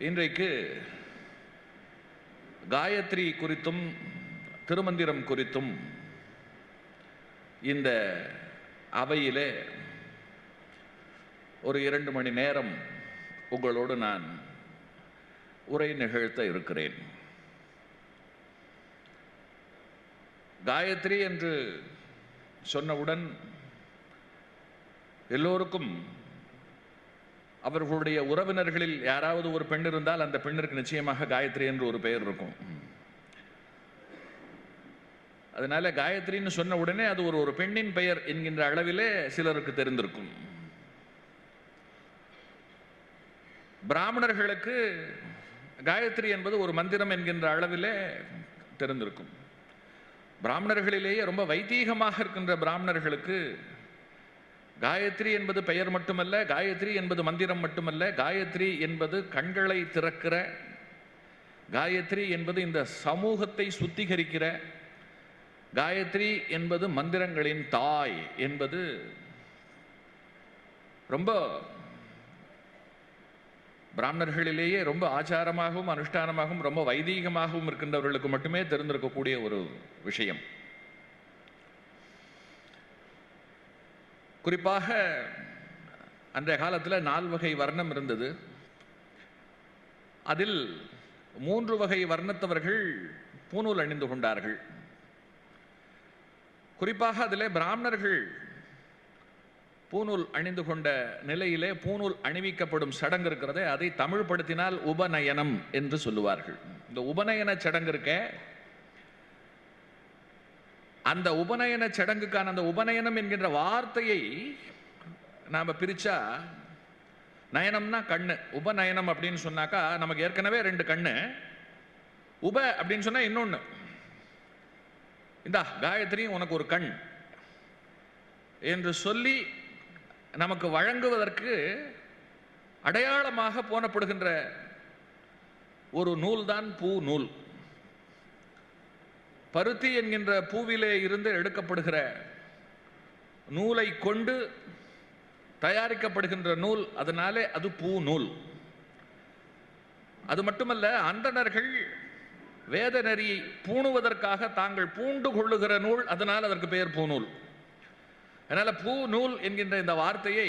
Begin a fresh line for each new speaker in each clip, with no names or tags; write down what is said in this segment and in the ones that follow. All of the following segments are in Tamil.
இன்றைக்கு காயத்ரி குறித்தும் திருமந்திரம் குறித்தும் இந்த அவையிலே ஒரு 2 மணி நேரம் உங்களோடு நான் உரை நிகழ்த்த இருக்கிறேன். காயத்ரி என்று சொன்னவுடன் எல்லோருக்கும் அவர்களுடைய உறவினர்களில் யாராவது ஒரு பெண் இருந்தால் அந்த பெண்ணிற்கு நிச்சயமாக காயத்ரி என்று ஒரு பெயர் இருக்கும். அதனால காயத்ரின்னு சொன்ன உடனே அது ஒரு பெண்ணின் பெயர் என்கின்ற அளவிலே சிலருக்கு தெரிந்திருக்கும். பிராமணர்களுக்கு காயத்ரி என்பது ஒரு மந்திரம் என்கின்ற அளவிலே தெரிந்திருக்கும். பிராமணர்களிலேயே ரொம்ப வைதீகமாக இருக்கின்ற பிராமணர்களுக்கு காயத்ரி என்பது பெயர் மட்டுமல்ல, காயத்ரி என்பது மந்திரம் மட்டுமல்ல, காயத்ரி என்பது கண்களை திறக்கிற, காயத்ரி என்பது இந்த சமூகத்தை சுத்திகரிக்கிற, காயத்ரி என்பது மந்திரங்களின் தாய் என்பது ரொம்ப பிராமணர்களிலேயே ரொம்ப ஆச்சாரமாகவும் அனுஷ்டானமாகவும் ரொம்ப வைதீகமாகவும் இருக்கின்றவர்களுக்கு மட்டுமே தெரிந்திருக்கக்கூடிய ஒரு விஷயம். குறிப்பாக அன்றைய காலத்தில் 4 வகை வர்ணம் இருந்தது. அதில் 3 வகை வர்ணத்தவர்கள் பூணூல் அணிந்து கொண்டார்கள். குறிப்பாக அதில் பிராமணர்கள் பூணூல் அணிந்து கொண்ட நிலையிலே பூணூல் அணிவிக்கப்படும் சடங்கு இருக்கிறதே, அதை தமிழ் படுத்தினால் உபநயனம் என்று சொல்லுவார்கள். இந்த உபநயன சடங்கு இருக்க, அந்த உபநயன சடங்குக்கான அந்த உபநயனம் என்கின்ற வார்த்தையை நாம பிரிச்சா, நயனம்னா கண்ணு, உபநயனம் அப்படின்னு சொன்னாக்கா நமக்கு ஏற்கனவே 2 கண்ணு, உப அப்படின்னு சொன்னா இன்னொன்னு, இந்த காயத்ரி உனக்கு ஒரு கண் என்று சொல்லி நமக்கு வழங்குவதற்கு அடையாளமாக போனப்படுகின்ற ஒரு நூல்தான் பூ நூல். பருத்தி என்கின்ற பூவிலே இருந்து எடுக்கப்படுகிற நூலை கொண்டு தயாரிக்கப்படுகின்ற நூல், அதனாலே அது பூ நூல். அது மட்டுமல்ல, அந்தணர்கள் வேத நெறியை பூணுவதற்காக தாங்கள் பூண்டு கொள்ளுகிற நூல், அதனால் அதற்கு பெயர் பூநூல். அதனால பூ நூல் என்கின்ற இந்த வார்த்தையை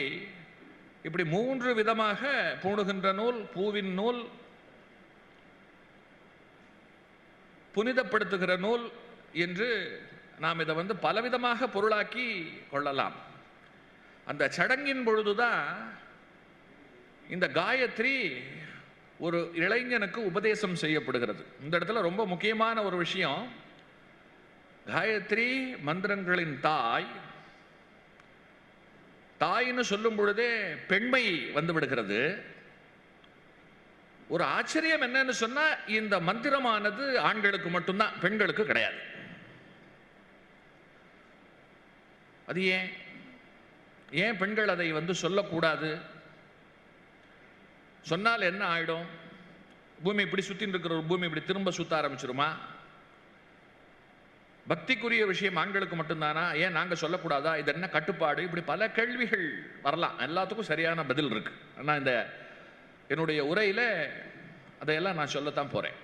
இப்படி 3 விதமாக பூணுகின்ற நூல், பூவின் நூல், புனிதப்படுத்துகிற நூல் என்று நாம் இதை பலவிதமாக பொருளாக்கி கொள்ளலாம். அந்த சடங்கின் பொழுதுதான் இந்த காயத்ரி ஒரு இளைஞனுக்கு உபதேசம் செய்யப்படுகிறது. இந்த இடத்துல ரொம்ப முக்கியமான ஒரு விஷயம், காயத்ரி மந்திரங்களின் தாய். தாயின்னு சொல்லும் பொழுதே பெண்மை வந்து விடுகிறது. ஒரு ஆச்சரியம் என்னன்னு சொன்னா, இந்த மந்திரமானது ஆண்களுக்கு மட்டும்தான், பெண்களுக்கு கிடையாது. அது ஏன் பெண்கள் அதை சொல்லக்கூடாது? சொன்னால் என்ன ஆயிடும்? பூமி இப்படி சுத்தின்னு இருக்கிற ஒரு பூமி இப்படி திரும்ப சுத்த ஆரம்பிச்சிருமா? பக்திக்குரிய விஷயம் ஆண்களுக்கு மட்டும்தானா? ஏன் நாங்க சொல்லக்கூடாதா? இது என்ன கட்டுப்பாடு? இப்படி பல கேள்விகள் வரலாம். எல்லாத்துக்கும் சரியான பதில் இருக்கு. ஆனா இந்த என்னுடைய உரையில அதையெல்லாம் நான் சொல்லத்தான் போறேன்.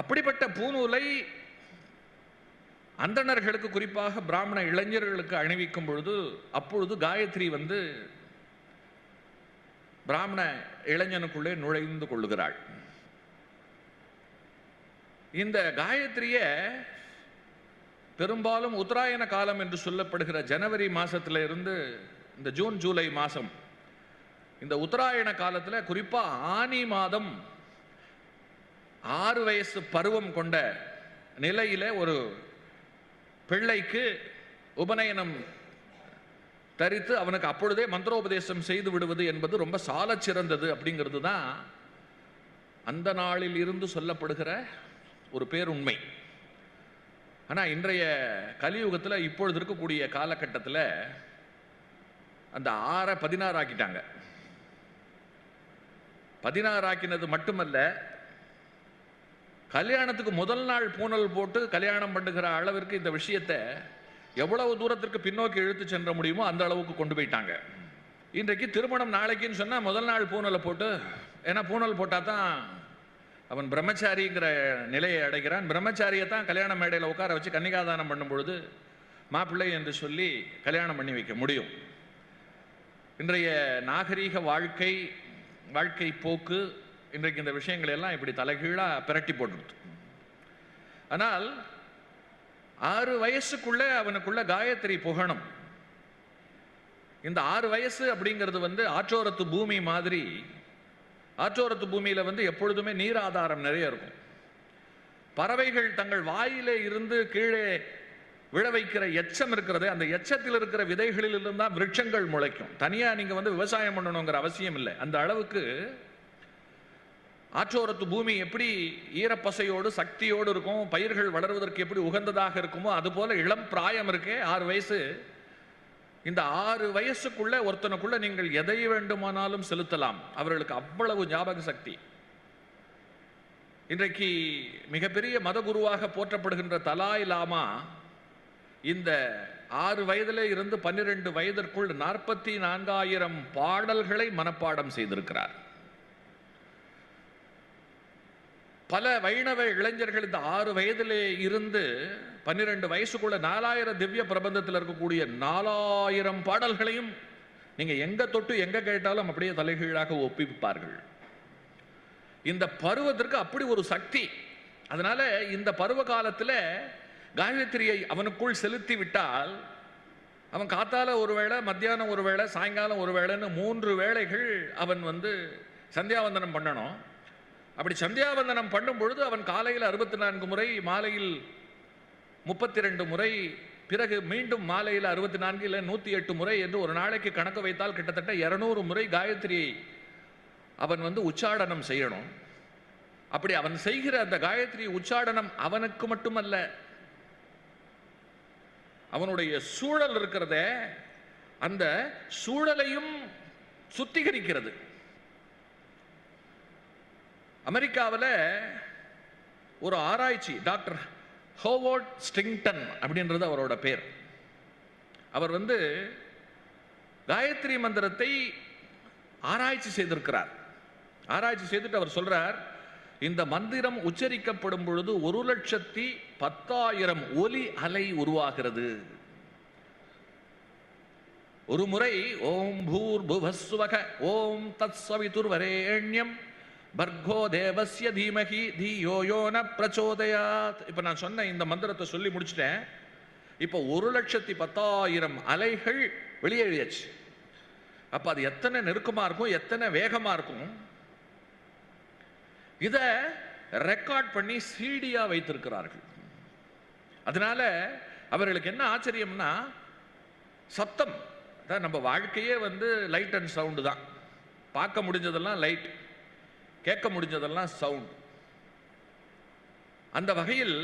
அப்படிப்பட்ட பூநூலை அந்தணர்களுக்கு, குறிப்பாக பிராமண இளைஞர்களுக்கு அணிவிக்கும் பொழுது, அப்பொழுது காயத்ரி பிராமண இளைஞனுக்குள்ளே நுழைந்து கொள்ளுகிறாள். இந்த காயத்ரிய பெரும்பாலும் உத்தராயண காலம் என்று சொல்லப்படுகிற ஜனவரி மாசத்துல இருந்து இந்த ஜூன் ஜூலை மாசம், இந்த உத்தராயண காலத்தில், குறிப்பா ஆனி மாதம் 6 வயசு பருவம் கொண்ட நிலையில ஒரு பிள்ளைக்கு உபநயனம் தரித்து அவனுக்கு அப்பொழுதே மந்திரோபதேசம் செய்து விடுவது என்பது ரொம்ப சால சிறந்தது. அப்படிங்கிறது தான் அந்த நாளில் இருந்து சொல்லப்படுகிற ஒரு பேருண்மை. ஆனா இன்றைய கலியுகத்தில், இப்பொழுது இருக்கக்கூடிய காலகட்டத்தில், அந்த 6 16 ஆக்கிட்டாங்க. 16 ஆக்கினது மட்டுமல்ல, கல்யாணத்துக்கு முதல் நாள் பூணல் போட்டு கல்யாணம் பண்ணுகிற அளவிற்கு இந்த விஷயத்தை எவ்வளவு தூரத்திற்கு பின்னோக்கி இழுத்து சென்ற முடியுமோ அந்த அளவுக்கு கொண்டு போயிட்டாங்க. இன்றைக்கு திருமணம் நாளைக்குன்னு சொன்னா முதல் நாள் பூணலை போட்டு ஏன்னா பூணல் போட்டால் தான் அவன் பிரம்மச்சாரிங்கிற நிலையை அடைகிறான். பிரம்மச்சாரியை தான் கல்யாண மேடையில் உட்கார வச்சு கன்னிகாதானம் பண்ணும் பொழுது மாப்பிள்ளை என்று சொல்லி கல்யாணம் பண்ணி வைக்க முடியும். இன்றைய நாகரீக வாழ்க்கை போக்கு இன்றைக்கு இந்த விஷயங்களை எல்லாம் இப்படி தலைகீழாக பிரட்டி போட்டுடுது. ஆனால் 6 வயசுக்குள்ள அவனுக்குள்ள காயத்ரி புகணும். இந்த 6 வயசு அப்படிங்கிறது ஆற்றோரத்து பூமி மாதிரி. ஆற்றோரத்து பூமியில எப்பொழுதுமே நீர் ஆதாரம் நிறைய இருக்கும். பறவைகள் தங்கள் வாயிலே இருந்து கீழே விழ வைக்கிற எச்சம் இருக்கிறது, அந்த எச்சத்தில் இருக்கிற விதைகளில் இருந்து தான் விருட்சங்கள் முளைக்கும். தனியா நீங்க விவசாயம் பண்ணணுங்கிற அவசியம் இல்லை. அந்த அளவுக்கு ஆற்றோரத்து பூமி எப்படி ஈரப்பசையோடு சக்தியோடு இருக்கும், பயிர்கள் வளர்வதற்கு எப்படி உகந்ததாக இருக்குமோ அதுபோல இளம் பிராயம் இருக்கே 6 வயசு. இந்த 6 வயசுக்குள்ள ஒருத்தனுக்குள்ள நீங்கள் எதை வேண்டுமானாலும் செலுத்தலாம். அவர்களுக்கு அவ்வளவு ஞாபக சக்தி. இன்றைக்கு மிகப்பெரிய மதகுருவாக போற்றப்படுகின்ற தலாய் லாமா இந்த 6 வயதிலே இருந்து 12 வயதிற்குள் 44,000 பாடல்களை மனப்பாடம் செய்திருக்கிறார். பல வைணவ இளைஞர்கள் இந்த 6 வயதிலே இருந்து 12 வயசுக்குள்ள 4000 திவ்ய பிரபந்தத்தில் இருக்கக்கூடிய 4000 பாடல்களையும் நீங்க எங்க தொட்டு எங்க கேட்டாலும் அப்படியே தலைகீழாக ஒப்பிப்பார்கள். இந்த பருவத்திற்கு அப்படி ஒரு சக்தி. அதனால இந்த பருவ காலத்தில் காயத்ரியை அவனுக்குள் செலுத்தி விட்டால் அவன் காத்தால ஒரு வேளை, மத்தியானம் ஒரு வேளை, சாயங்காலம் ஒரு வேளைன்னு 3 வேளைகள் அவன் சந்தியாவந்தனம் பண்ணணும். அப்படி சந்தியாவந்தனம் பண்ணும் பொழுது அவன் காலையில் 64 முறை, மாலையில் 32 முறை, பிறகு மீண்டும் மாலையில் 64 இல்லை 108 முறை என்று ஒரு நாளைக்கு கணக்கு வைத்தால் கிட்டத்தட்ட 200 முறை காயத்ரியை அவன் உச்சாடனம் செய்யணும். அப்படி அவன் செய்கிற அந்த காயத்ரி உச்சாடனம் அவனுக்கு மட்டுமல்ல, அவனுடைய சூழல் இருக்கிறத அந்த சூழலையும் சுத்திகரிக்கிறது. அமெரிக்காவில் ஒரு ஆராய்ச்சி, டாக்டர் ஹோவர்ட் ஸ்டிங்டன் அப்படின்றது அவரோட பேர். அவர் காயத்ரி மந்திரத்தை ஆராய்ச்சி செய்திருக்கிறார். ஆராய்ச்சி செய்துட்டு அவர் சொல்றார், இந்த மந்திரம் உச்சரிக்கப்படும் பொழுது 1,10,000 ஒலி அலை உருவாகிறது. ஒரு முறை ஓம் பூர்புவஸ்வக ஓம் தத்சவிதுர்வரேண்யம் பர்கோ தேவஸ்ய தீமகி தீயோ யோ ந பிரச்சோதயாத். இப்ப நான் சொன்ன இந்த மந்திரத்தை சொல்லி முடிச்சிட்டேன். இப்ப 1,10,000 அலைகள் வெளியேறியாச்சு. அப்ப அது எத்தனை நெருக்கமா இருக்கும், எத்தனை வேகமா இருக்கும். இத ரெக்கார்ட் பண்ணி சீடியா வைத்திருக்கிறார்கள். அதனால அவர்களுக்கு என்ன ஆச்சரியம்னா, சத்தம் நம்ம வாழ்க்கையே லைட் அண்ட் சவுண்டு தான். பார்க்க முடிஞ்சதெல்லாம் லைட், கேட்க முடிஞ்சதெல்லாம் சவுண்ட். அந்த வகையில்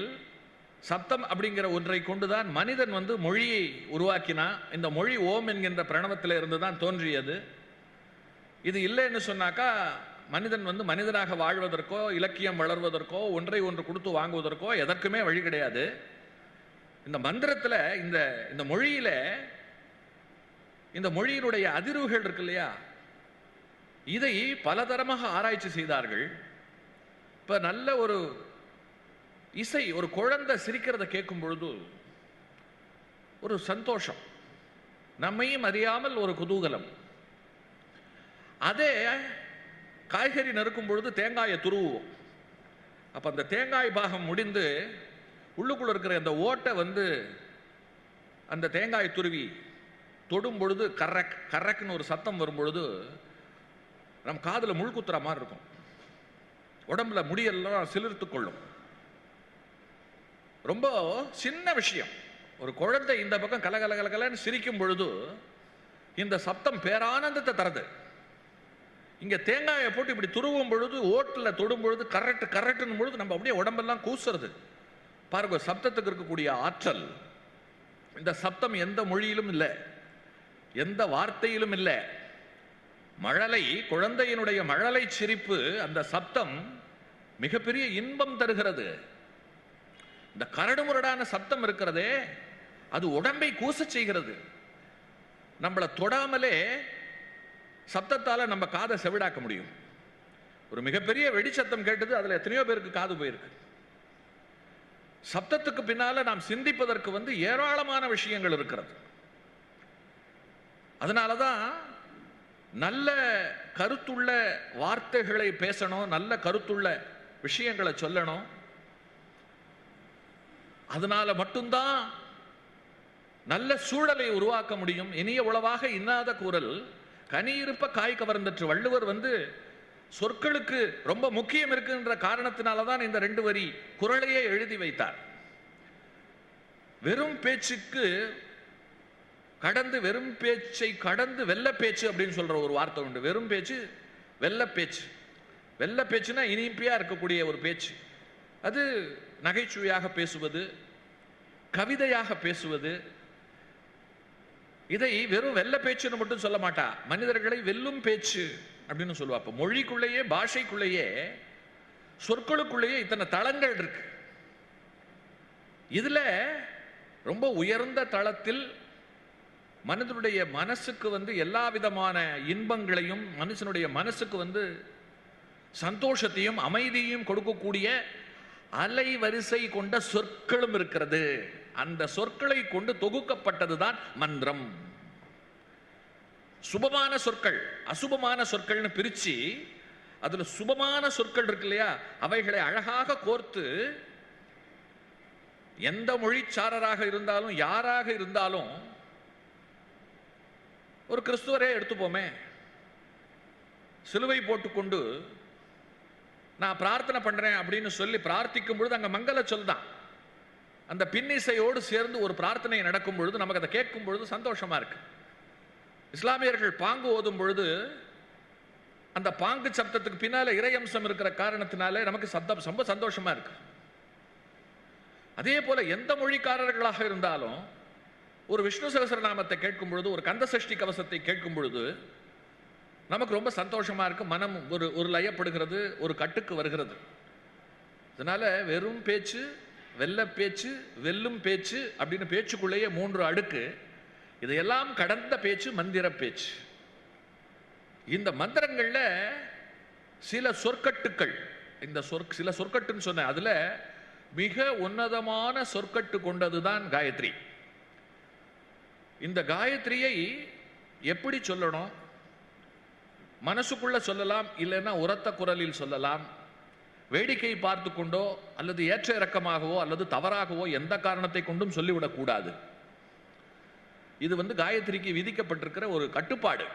சத்தம் அப்படிங்கிற ஒன்றை கொண்டுதான் மனிதன் மொழியை உருவாக்கினான். இந்த மொழி ஓம் என்கின்ற பிரணவத்தில் இருந்து தான் தோன்றியது. இது இல்லைன்னு சொன்னாக்கா மனிதன் மனிதனாக வாழ்வதற்கோ, இலக்கியம் வளர்வதற்கோ, ஒன்றை ஒன்று கொடுத்து வாங்குவதற்கோ எதற்குமே வழி கிடையாது. இந்த மந்திரத்தில் இந்த மொழியில இந்த மொழியினுடைய அதிர்வுகள் இருக்கு இல்லையா, இதை பலதரமாக ஆராய்ச்சி செய்தார்கள். இப்ப நல்ல ஒரு இசை, ஒரு குழந்தை சிரிக்கிறத கேட்கும் பொழுது ஒரு சந்தோஷம், நம்மையும் அறியாமல் ஒரு குதூகலம். அதே காய்கறி நறுக்கும் பொழுது தேங்காயை துருவுவோம். அப்ப அந்த தேங்காய் பாகம் முடிந்து உள்ளுக்குள்ள இருக்கிற அந்த ஓட்டை அந்த தேங்காய் துருவி தொடும் பொழுது கரக் கரக்குன்னு ஒரு சத்தம் வரும் பொழுது நம் காதுல முள்குத்துற மாதிரி இருக்கும். உடம்புல முடியெல்லாம் சிலிர்த்து கொள்ளும். ரொம்ப சின்ன விஷயம். ஒரு குழந்தை இந்த பக்கம் கலகலகலன்னு சிரிக்கும் பொழுது இந்த சத்தம் பேரானந்தத்தை தருது. இங்க தேங்காயை போட்டு இப்படி துருவும் பொழுது, ஓட்டுல தொடும் பொழுது கரெக்ட் கரெக்ட்னும் பொழுது நம்ம அப்படியே உடம்பெல்லாம் கூசுறது. பாருங்க சப்தத்துக்கு இருக்கக்கூடிய ஆற்றல். இந்த சப்தம் எந்த மொழியிலும் இல்லை, எந்த வார்த்தையிலும் இல்லை. மழலை, குழந்தையினுடைய மழலை சிரிப்பு, அந்த சப்தம் மிகப்பெரிய இன்பம் தருகிறது. இந்த கரடுமுரடான சப்தம் இருக்கிறதே, அது உடம்பை கூச செய்கிறது. நம்மளை தொடாமலே சப்தத்தால நம்ம காதை செவிடாக்க முடியும். ஒரு மிகப்பெரிய வெடிச்சத்தம் கேட்டது, அதுல எத்தனையோ பேருக்கு காது போயிருக்கு. சப்தத்துக்கு பின்னால நாம் சிந்திப்பதற்கு ஏராளமான விஷயங்கள் இருக்கிறது. அதனாலதான் நல்ல கருத்துள்ள வார்த்தைகளை பேசணும், நல்ல கருத்துள்ள விஷயங்களை சொல்லணும். அதனால மட்டும்தான் நல்ல சூழலை உருவாக்க முடியும். இனிய உளவாக இன்னாத கூறல் கனி இருப்ப காய் கவர்ந்தற்று. வள்ளுவர் சொற்களுக்கு ரொம்ப முக்கியம் இருக்குன்ற காரணத்தினாலதான் இந்த 2 வரி குறளையே எழுதி வைத்தார். வெறும் பேச்சுக்கு கடந்து, வெறும் பேச்சை கடந்து வெள்ள பேச்சு அப்படின்னு சொல்ற ஒரு வார்த்தை உண்டு. வெறும் பேச்சு, வெள்ள பேச்சு. வெள்ள பேச்சுனா இனிப்பியா இருக்கக்கூடிய ஒரு பேச்சு. அது நகைச்சுவையாக பேசுவது, கவிதையாக பேசுவது. இதை வெறும் வெள்ள பேச்சுன்னு மட்டும் சொல்ல மாட்டா, மனிதர்களை வெல்லும் பேச்சு அப்படின்னு சொல்லுவா. அப்ப மொழிக்குள்ளேயே, பாஷைக்குள்ளேயே, சொற்களுக்குள்ளேயே இத்தனை தளங்கள் இருக்கு. இதுல ரொம்ப உயர்ந்த தளத்தில் மனிதனுடைய மனசுக்கு எல்லா விதமான இன்பங்களையும், மனுஷனுடைய மனசுக்கு சந்தோஷத்தையும் அமைதியையும் கொடுக்கக்கூடிய அலைவரிசை கொண்ட சொற்களும் இருக்கிறது. அந்த சொற்களை கொண்டு தொகுக்கப்பட்டதுதான் மந்திரம். சுபமான சொற்கள், அசுபமான சொற்கள்னு பிரிச்சு, அதுல சுபமான சொற்கள் இருக்கு இல்லையா, அவைகளை அழகாக கோர்த்து எந்த மொழிச்சாரராக இருந்தாலும், யாராக இருந்தாலும், ஒரு கிறிஸ்துவரே எடுத்துப்போமே, சிலுவை போட்டுக்கொண்டு நான் பிரார்த்தனை பண்றேன் அப்படின்னு சொல்லி பிரார்த்திக்கும் பொழுது அங்க மங்கள சொல் தான். அந்த பின்னிசையோடு சேர்ந்து ஒரு பிரார்த்தனை நடக்கும் பொழுது நமக்கு அதை கேட்கும் பொழுது சந்தோஷமா இருக்கு. இஸ்லாமியர்கள் பாங்கு ஓதும் பொழுது அந்த பாங்கு சப்தத்துக்கு பின்னால இறையம்சம் இருக்கிற காரணத்தினாலே நமக்கு ரொம்ப சந்தோஷமா இருக்கு. அதே போல எந்த மொழிக்காரர்களாக இருந்தாலும் ஒரு விஷ்ணு சகஸ்ரநாமத்தை கேட்கும் பொழுது, ஒரு கந்த சஷ்டி கவசத்தை கேட்கும் பொழுது நமக்கு ரொம்ப சந்தோஷமா இருக்கு. மனம் ஒரு லயப்படுகிறது, ஒரு கட்டுக்கு வருகிறது. அதனால வெறும் பேச்சு, வெல்ல பேச்சு, வெல்லும் பேச்சு அப்படின்னு பேச்சுக்குள்ளேயே 3 அடுக்கு. இதையெல்லாம் கடந்த பேச்சு மந்திர பேச்சு. இந்த மந்திரங்கள்ல சில சொற்கட்டுக்கள், இந்த சில சொற்கட்டுன்னு சொன்ன, அதுல மிக உன்னதமான சொற்கட்டு கொண்டதுதான் காயத்ரி. இந்த காயத்ரியை எப்படி சொல்லணும்? மனசுக்குள்ள சொல்லலாம், இல்லைன்னா உரத்த குரலில் சொல்லலாம். வேடிக்கை பார்த்து கொண்டோ அல்லது ஏற்ற இறக்கமாகவோ அல்லது தவறாகவோ எந்த காரணத்தை கொண்டும் சொல்லிவிடக் கூடாது. இது காயத்ரிக்கு விதிக்கப்பட்டிருக்கிற ஒரு கட்டுப்பாடு.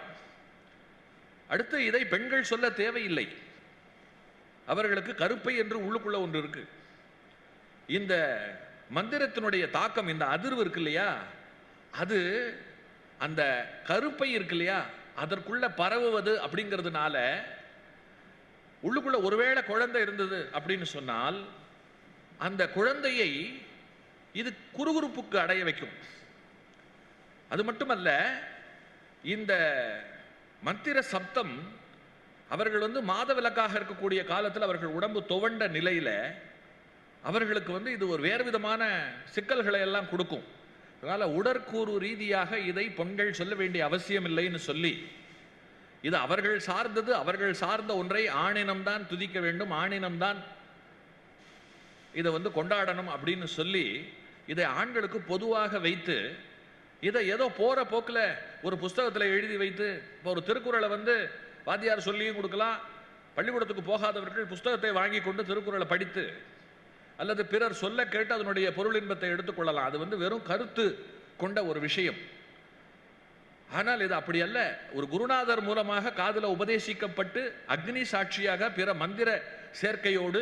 அடுத்து, இதை பெண்கள் சொல்ல தேவையில்லை. அவர்களுக்கு கருப்பை என்று உள்ளுக்குள்ள ஒன்று இருக்கு. இந்த மந்திரத்தினுடைய தாக்கம், இந்த அதிர்வு இருக்கு இல்லையா, அது அந்த கருப்பை இருக்கு இல்லையா, அதற்குள்ள பரவுவது அப்படிங்கிறதுனால உள்ளுக்குள்ள ஒருவேளை குழந்தை இருந்தது அப்படின்னு சொன்னால் அந்த குழந்தையை இது குறுகுறுப்புக்கு அடைய வைக்கும். அது மட்டுமல்ல, இந்த மந்திர சப்தம் அவர்கள் மாதவிலக்காக இருக்கக்கூடிய காலத்தில் அவர்கள் உடம்பு துவண்ட நிலையில அவர்களுக்கு இது ஒரு வேறு விதமான சிக்கல்களை எல்லாம் கொடுக்கும். அதனால உடற்கூறு ரீதியாக இதை பெண்கள் சொல்ல வேண்டிய அவசியம் இல்லைன்னு சொல்லி, இது அவர்கள் சார்ந்தது, அவர்கள் சார்ந்த ஒன்றை ஆணினம்தான் துதிக்க வேண்டும், ஆணினம்தான் இதை கொண்டாடணும் அப்படின்னு சொல்லி இதை ஆண்களுக்கு பொதுவாக வைத்து, இதை ஏதோ போற போக்கில் ஒரு புஸ்தகத்தில் எழுதி வைத்து, இப்போ ஒரு திருக்குறளை வாத்தியார் சொல்லியும் கொடுக்கலாம், பள்ளிக்கூடத்துக்கு போகாதவர்கள் புஸ்தகத்தை வாங்கி கொண்டு திருக்குறளை படித்து அல்லது பிறர் சொல்ல கேட்டு அதனுடைய பொருள் இன்பத்தை எடுத்துக்கொள்ளலாம். அது வெறும் கருத்து கொண்ட ஒரு விஷயம். ஆனால் இது அப்படி அல்ல. ஒரு குருநாதர் மூலமாக காதுல உபதேசிக்கப்பட்டு அக்னி சாட்சியாக பிற மந்திர சேர்க்கையோடு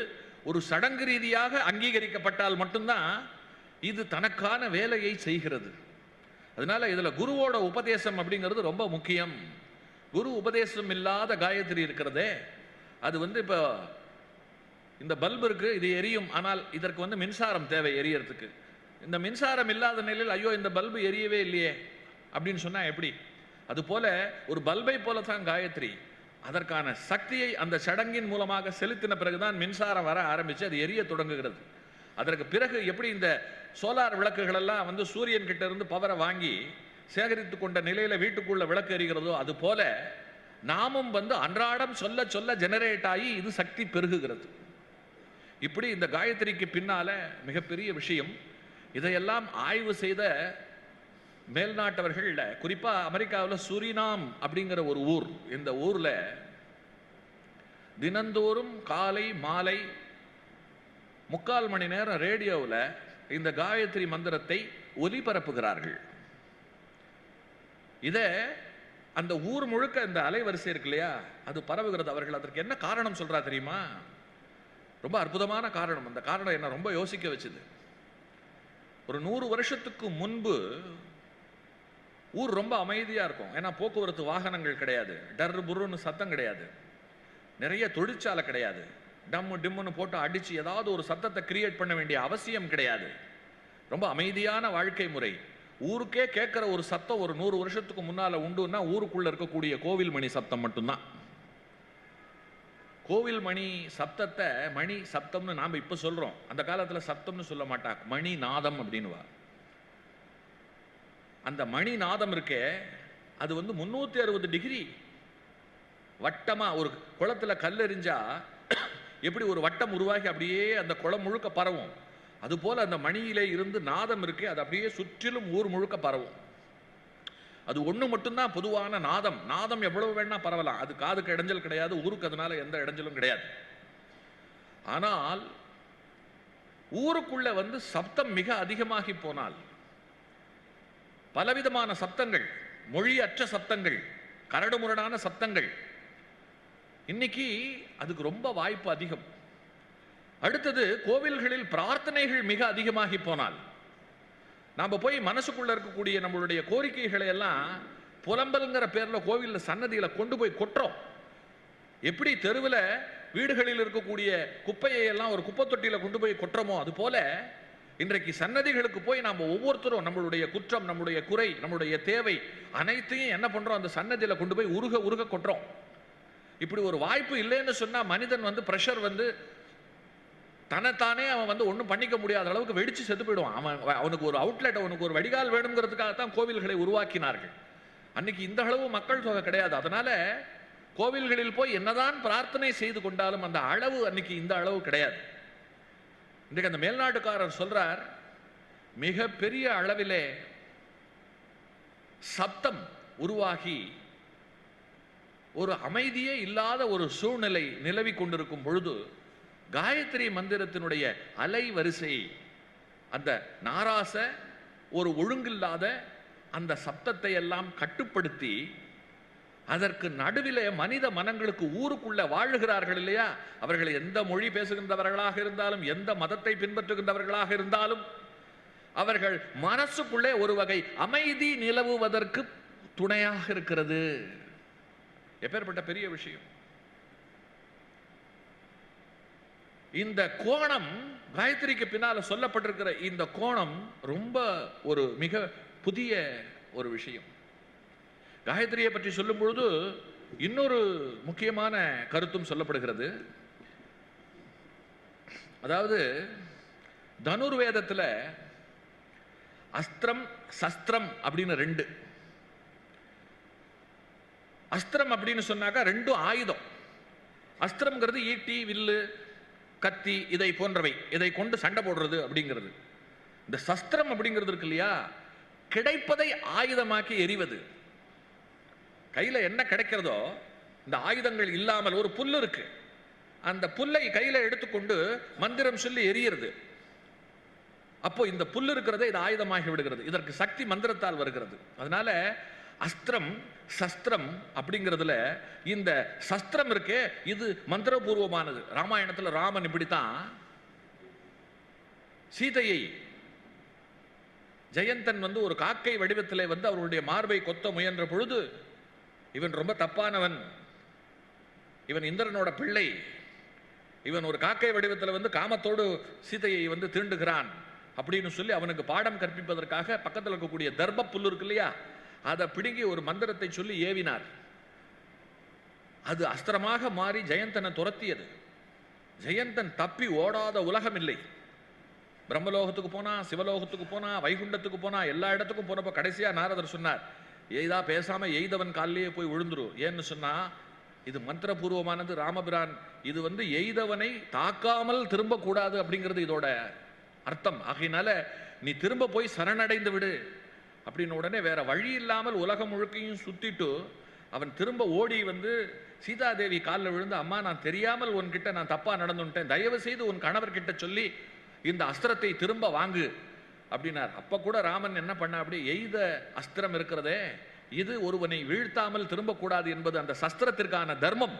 ஒரு சடங்கு ரீதியாக அங்கீகரிக்கப்பட்டால் மட்டும்தான் இது தனக்கான வேலையை செய்கிறது. அதனால இதுல குருவோட உபதேசம் அப்படிங்கிறது ரொம்ப முக்கியம். குரு உபதேசம் இல்லாத காயத்ரி இருக்கிறதே, அது இப்போ இந்த பல்பு இருக்கு, இது எரியும், ஆனால் இதற்கு மின்சாரம் தேவை எரியறதுக்கு. இந்த மின்சாரம் இல்லாத நிலையில் ஐயோ இந்த பல்பு எரியவே இல்லையே அப்படின்னு சொன்னா எப்படி? அது போல ஒரு பல்பை போல தான் காயத்ரி. அதற்கான சக்தியை அந்த சடங்கின் மூலமாக செலுத்தின பிறகுதான் மின்சாரம் வர ஆரம்பிச்சு அது எரிய தொடங்குகிறது. அதற்கு பிறகு எப்படி இந்த சோலார் விளக்குகள் எல்லாம் சூரியன் கிட்ட இருந்து பவரை வாங்கி சேகரித்து கொண்ட நிலையில வீட்டுக்குள்ள விளக்கு எரிகிறதோ, அது போல நாமும் அன்றாடம் சொல்ல சொல்ல ஜெனரேட் ஆகி இது சக்தி பெருகுகிறது. இப்படி இந்த காயத்ரிக்கு பின்னால மிகப்பெரிய விஷயம். இதையெல்லாம் ஆய்வு செய்த மேல்நாட்டவர்கள், குறிப்பா அமெரிக்காவில் சூரினாம் அப்படிங்கிற ஒரு ஊர், இந்த ஊர்ல தினந்தோறும் காலை மாலை 3/4 மணி நேரம் ரேடியோவில் இந்த காயத்ரி மந்திரத்தை ஒலிபரப்புகிறார்கள். இத அந்த ஊர் முழுக்க இந்த அலைவரிசை இருக்கு இல்லையா, அது பரவுகிறது. அவர்கள் அதற்கு என்ன காரணம் சொல்றா தெரியுமா? ரொம்ப அற்புதமான காரணம். அந்த காரணம் என்ன ரொம்ப யோசிக்க வச்சது. ஒரு 100 வருஷத்துக்கு முன்பு ஊர் ரொம்ப அமைதியா இருக்கும். ஏன்னா போக்குவரத்து வாகனங்கள் கிடையாது, டர் புருன்னு சத்தம் கிடையாது, நிறைய தொழிற்சாலை கிடையாது, டம்மு டிம்முன்னு போட்டு அடிச்சு ஏதாவது ஒரு சத்தத்தை கிரியேட் பண்ண வேண்டிய அவசியம் கிடையாது. ரொம்ப அமைதியான வாழ்க்கை முறை. ஊருக்கே கேட்கிற ஒரு சத்தம் ஒரு 100 வருஷத்துக்கு முன்னால உண்டுன்னா ஊருக்குள்ள இருக்கக்கூடிய கோவில் மணி சப்தம் மட்டும்தான். கோவில் மணி சப்தத்தை மணி சப்தம்னு நாம இப்ப சொல்றோம், அந்த காலத்துல சப்தம்னு சொல்ல மாட்டாங்க, மணி நாதம் அப்படின்னுவா. அந்த மணி நாதம் இருக்கே, அது 360 டிகிரி வட்டமா, ஒரு குளத்துல கல்லெறிஞ்சா எப்படி ஒரு வட்டம் உருவாகி அப்படியே அந்த குளம் முழுக்க பரவும், அது போல அந்த மணியிலே இருந்து நாதம் இருக்கே, அது அப்படியே சுற்றிலும் ஊர் முழுக்க பரவும். அது ஒண்ணு மட்டும்தான் பொதுவான நாதம். நாதம் எவ்வளவு வேணா பரவலாம், அது காதுக்கு இடைஞ்சல் கிடையாது, ஊருக்கு அதனால எந்த இடைஞ்சலும் கிடையாது. ஆனால் ஊருக்குள்ள சப்தம் மிக அதிகமாகி போனால், பலவிதமான சப்தங்கள், மொழியற்ற சப்தங்கள், கரடுமுரடான சப்தங்கள், இன்னைக்கு அதுக்கு ரொம்ப வாய்ப்பு அதிகம். அடுத்தது, கோவில்களில் பிரார்த்தனைகள் மிக அதிகமாகி போனால், நாம போய் மனசுக்குள்ள இருக்கக்கூடிய நம்மளுடைய கோரிக்கைகளை எல்லாம் புலம்பல்ங்கிற பேர்ல கோவில்ல சன்னதியில கொண்டு போய் கொட்டுறோம். எப்படி தெருவில் வீடுகளில் இருக்கக்கூடிய குப்பையை எல்லாம் ஒரு குப்பை தொட்டியில கொண்டு போய் கொட்டுறோமோ, அது போல இன்றைக்கு சன்னதிகளுக்கு போய் நாம ஒவ்வொருத்தரும் நம்மளுடைய குற்றம், நம்முடைய குறை, நம்முடைய தேவை அனைத்தையும் என்ன பண்றோம், அந்த சன்னதியில கொண்டு போய் உருக உருக கொட்டுறோம். இப்படி ஒரு வாய்ப்பு இல்லைன்னு சொன்னா மனிதன் பிரஷர் தன்னைத்தானே அவன் ஒன்றும் பண்ணிக்க முடியாத அளவுக்கு வெடிச்சு செத்து போயிடுவான். அவனுக்கு ஒரு அவுட்லெட், அவனுக்கு ஒரு வடிகால் வேணுங்கிறதுக்காகத்தான் கோவில்களை உருவாக்கினார்கள். அன்னைக்கு இந்த அளவு மக்கள் தொகை கிடையாது. அதனால கோவில்களில் போய் என்னதான் பிரார்த்தனை செய்து கொண்டாலும் அந்த அளவு அன்னைக்கு இந்த அளவு கிடையாது. இன்றைக்கு அந்த மேல்நாட்டுக்காரர் சொல்றார், மிக பெரிய அளவிலே சப்தம் உருவாகி ஒரு அமைதியே இல்லாத ஒரு சூழ்நிலை நிலவி கொண்டிருக்கும் பொழுது, காயத்ரி மந்திரத்தினுடைய அலை வரிசை, அந்த நாராச ஒரு ஒழுங்கில்லாத அந்த சப்தத்தை எல்லாம் கட்டுப்படுத்தி, அதற்கு நடுவிலே மனித மனங்களுக்கு ஊருக்குள்ள வாழுகிறார்கள் இல்லையா, அவர்கள் எந்த மொழி பேசுகின்றவர்களாக இருந்தாலும், எந்த மதத்தை பின்பற்றுகின்றவர்களாக இருந்தாலும், அவர்கள் மனசுக்குள்ளே ஒரு வகை அமைதி நிலவுவதற்கு துணையாக இருக்கிறது. எப்பேற்பட்ட பெரிய விஷயம்! இந்த கோணம், காயத்ரிக்கு பின்னால சொல்லப்பட்டிருக்கிற இந்த கோணம் ரொம்ப ஒரு மிக புதிய ஒரு விஷயம். காயத்ரியை பற்றி சொல்லும் பொழுது இன்னொரு முக்கியமான கருத்தும் சொல்லப்படுகிறது. அதாவது தனுர்வேதத்தில் அஸ்திரம் சஸ்திரம் அப்படின்னு 2. அஸ்திரம் அப்படின்னு சொன்னாக்கா 2 ஆயுதம். அஸ்திரம்ங்கிறது ஈட்டி, வில்லு, கத்தி, இதை போன்றவை, இதை கொண்டு சண்டை போடுறது அப்படிங்கிறது. இந்த சஸ்திரம் அப்படிங்கிறது இருக்கு இல்லையா, கிடைப்பதை ஆயுதமாக்கி எறிவது. கையில என்ன கிடைக்கிறதோ, இந்த ஆயுதங்கள் இல்லாமல் ஒரு புல்லு இருக்கு, அந்த புல்லை கையில எடுத்துக்கொண்டு மந்திரம் சொல்லி எரியிறது. அப்போ இந்த புல் இருக்கிறதே இது ஆயுதமாகி விடுகிறது. இதற்கு சக்தி மந்திரத்தால் வருகிறது. அதனால அஸ்திரம் சஸ்திரம் அப்படிங்கிறதுல இந்த சஸ்திரம் இருக்கே, இது மந்திரபூர்வமானது. ராமாயணத்தில் ராமன் இப்படித்தான் சீதையை ஜெயந்தன் ஒரு காக்கை வடிவத்திலே அவருடைய மார்பை கொத்த முயன்ற பொழுது, இவன் ரொம்ப தப்பானவன், இவன் இந்திரனோட பிள்ளை, இவன் ஒரு காக்கை வடிவத்தில் காமத்தோடு சீதையை தீண்டுகிறான் அப்படின்னு சொல்லி அவனுக்கு பாடம் கற்பிப்பதற்காக பக்கத்தில் இருக்கக்கூடிய தர்ப புல் இருக்கு இல்லையா, அதை பிடுங்கி ஒரு மந்திரத்தை சொல்லி ஏவினார். அது அஸ்திரமாக மாறி ஜெயந்தனை துரத்தியது. ஜெயந்தன் தப்பி ஓடாத உலகம் இல்லை. பிரம்மலோகத்துக்கு போனா, சிவலோகத்துக்கு போனா, வைகுண்டத்துக்கு போனா, எல்லா இடத்துக்கும் போனப்போ கடைசியா நாரதர் சொன்னார், எய்தா பேசாம எய்தவன் காலிலேயே போய் விழுந்துரும். ஏன்னு சொன்னா இது மந்திரபூர்வமானது. ராமபிரான் இது எய்தவனை தாக்காமல் திரும்ப கூடாது அப்படிங்கிறது இதோட அர்த்தம். ஆகையினால நீ திரும்ப போய் சரணடைந்து விடு அப்படின்னு உடனே வேற வழி இல்லாமல் உலகம் முழுக்கையும் சுத்திட்டு அவன் திரும்ப ஓடி சீதாதேவி காலில் விழுந்து, அம்மா நான் தெரியாமல் உன்கிட்ட நான் தப்பா நடந்துட்டேன், தயவு செய்து உன் கணவர்கிட்ட சொல்லி இந்த அஸ்திரத்தை திரும்ப வாங்கு அப்படின்னார். அப்ப கூட ராமன் என்ன பண்ண, அப்படி எய்த அஸ்திரம் இருக்கிறதே இது ஒருவனை வீழ்த்தாமல் திரும்பக்கூடாது என்பது அந்த சஸ்திரத்திற்கான தர்மம்.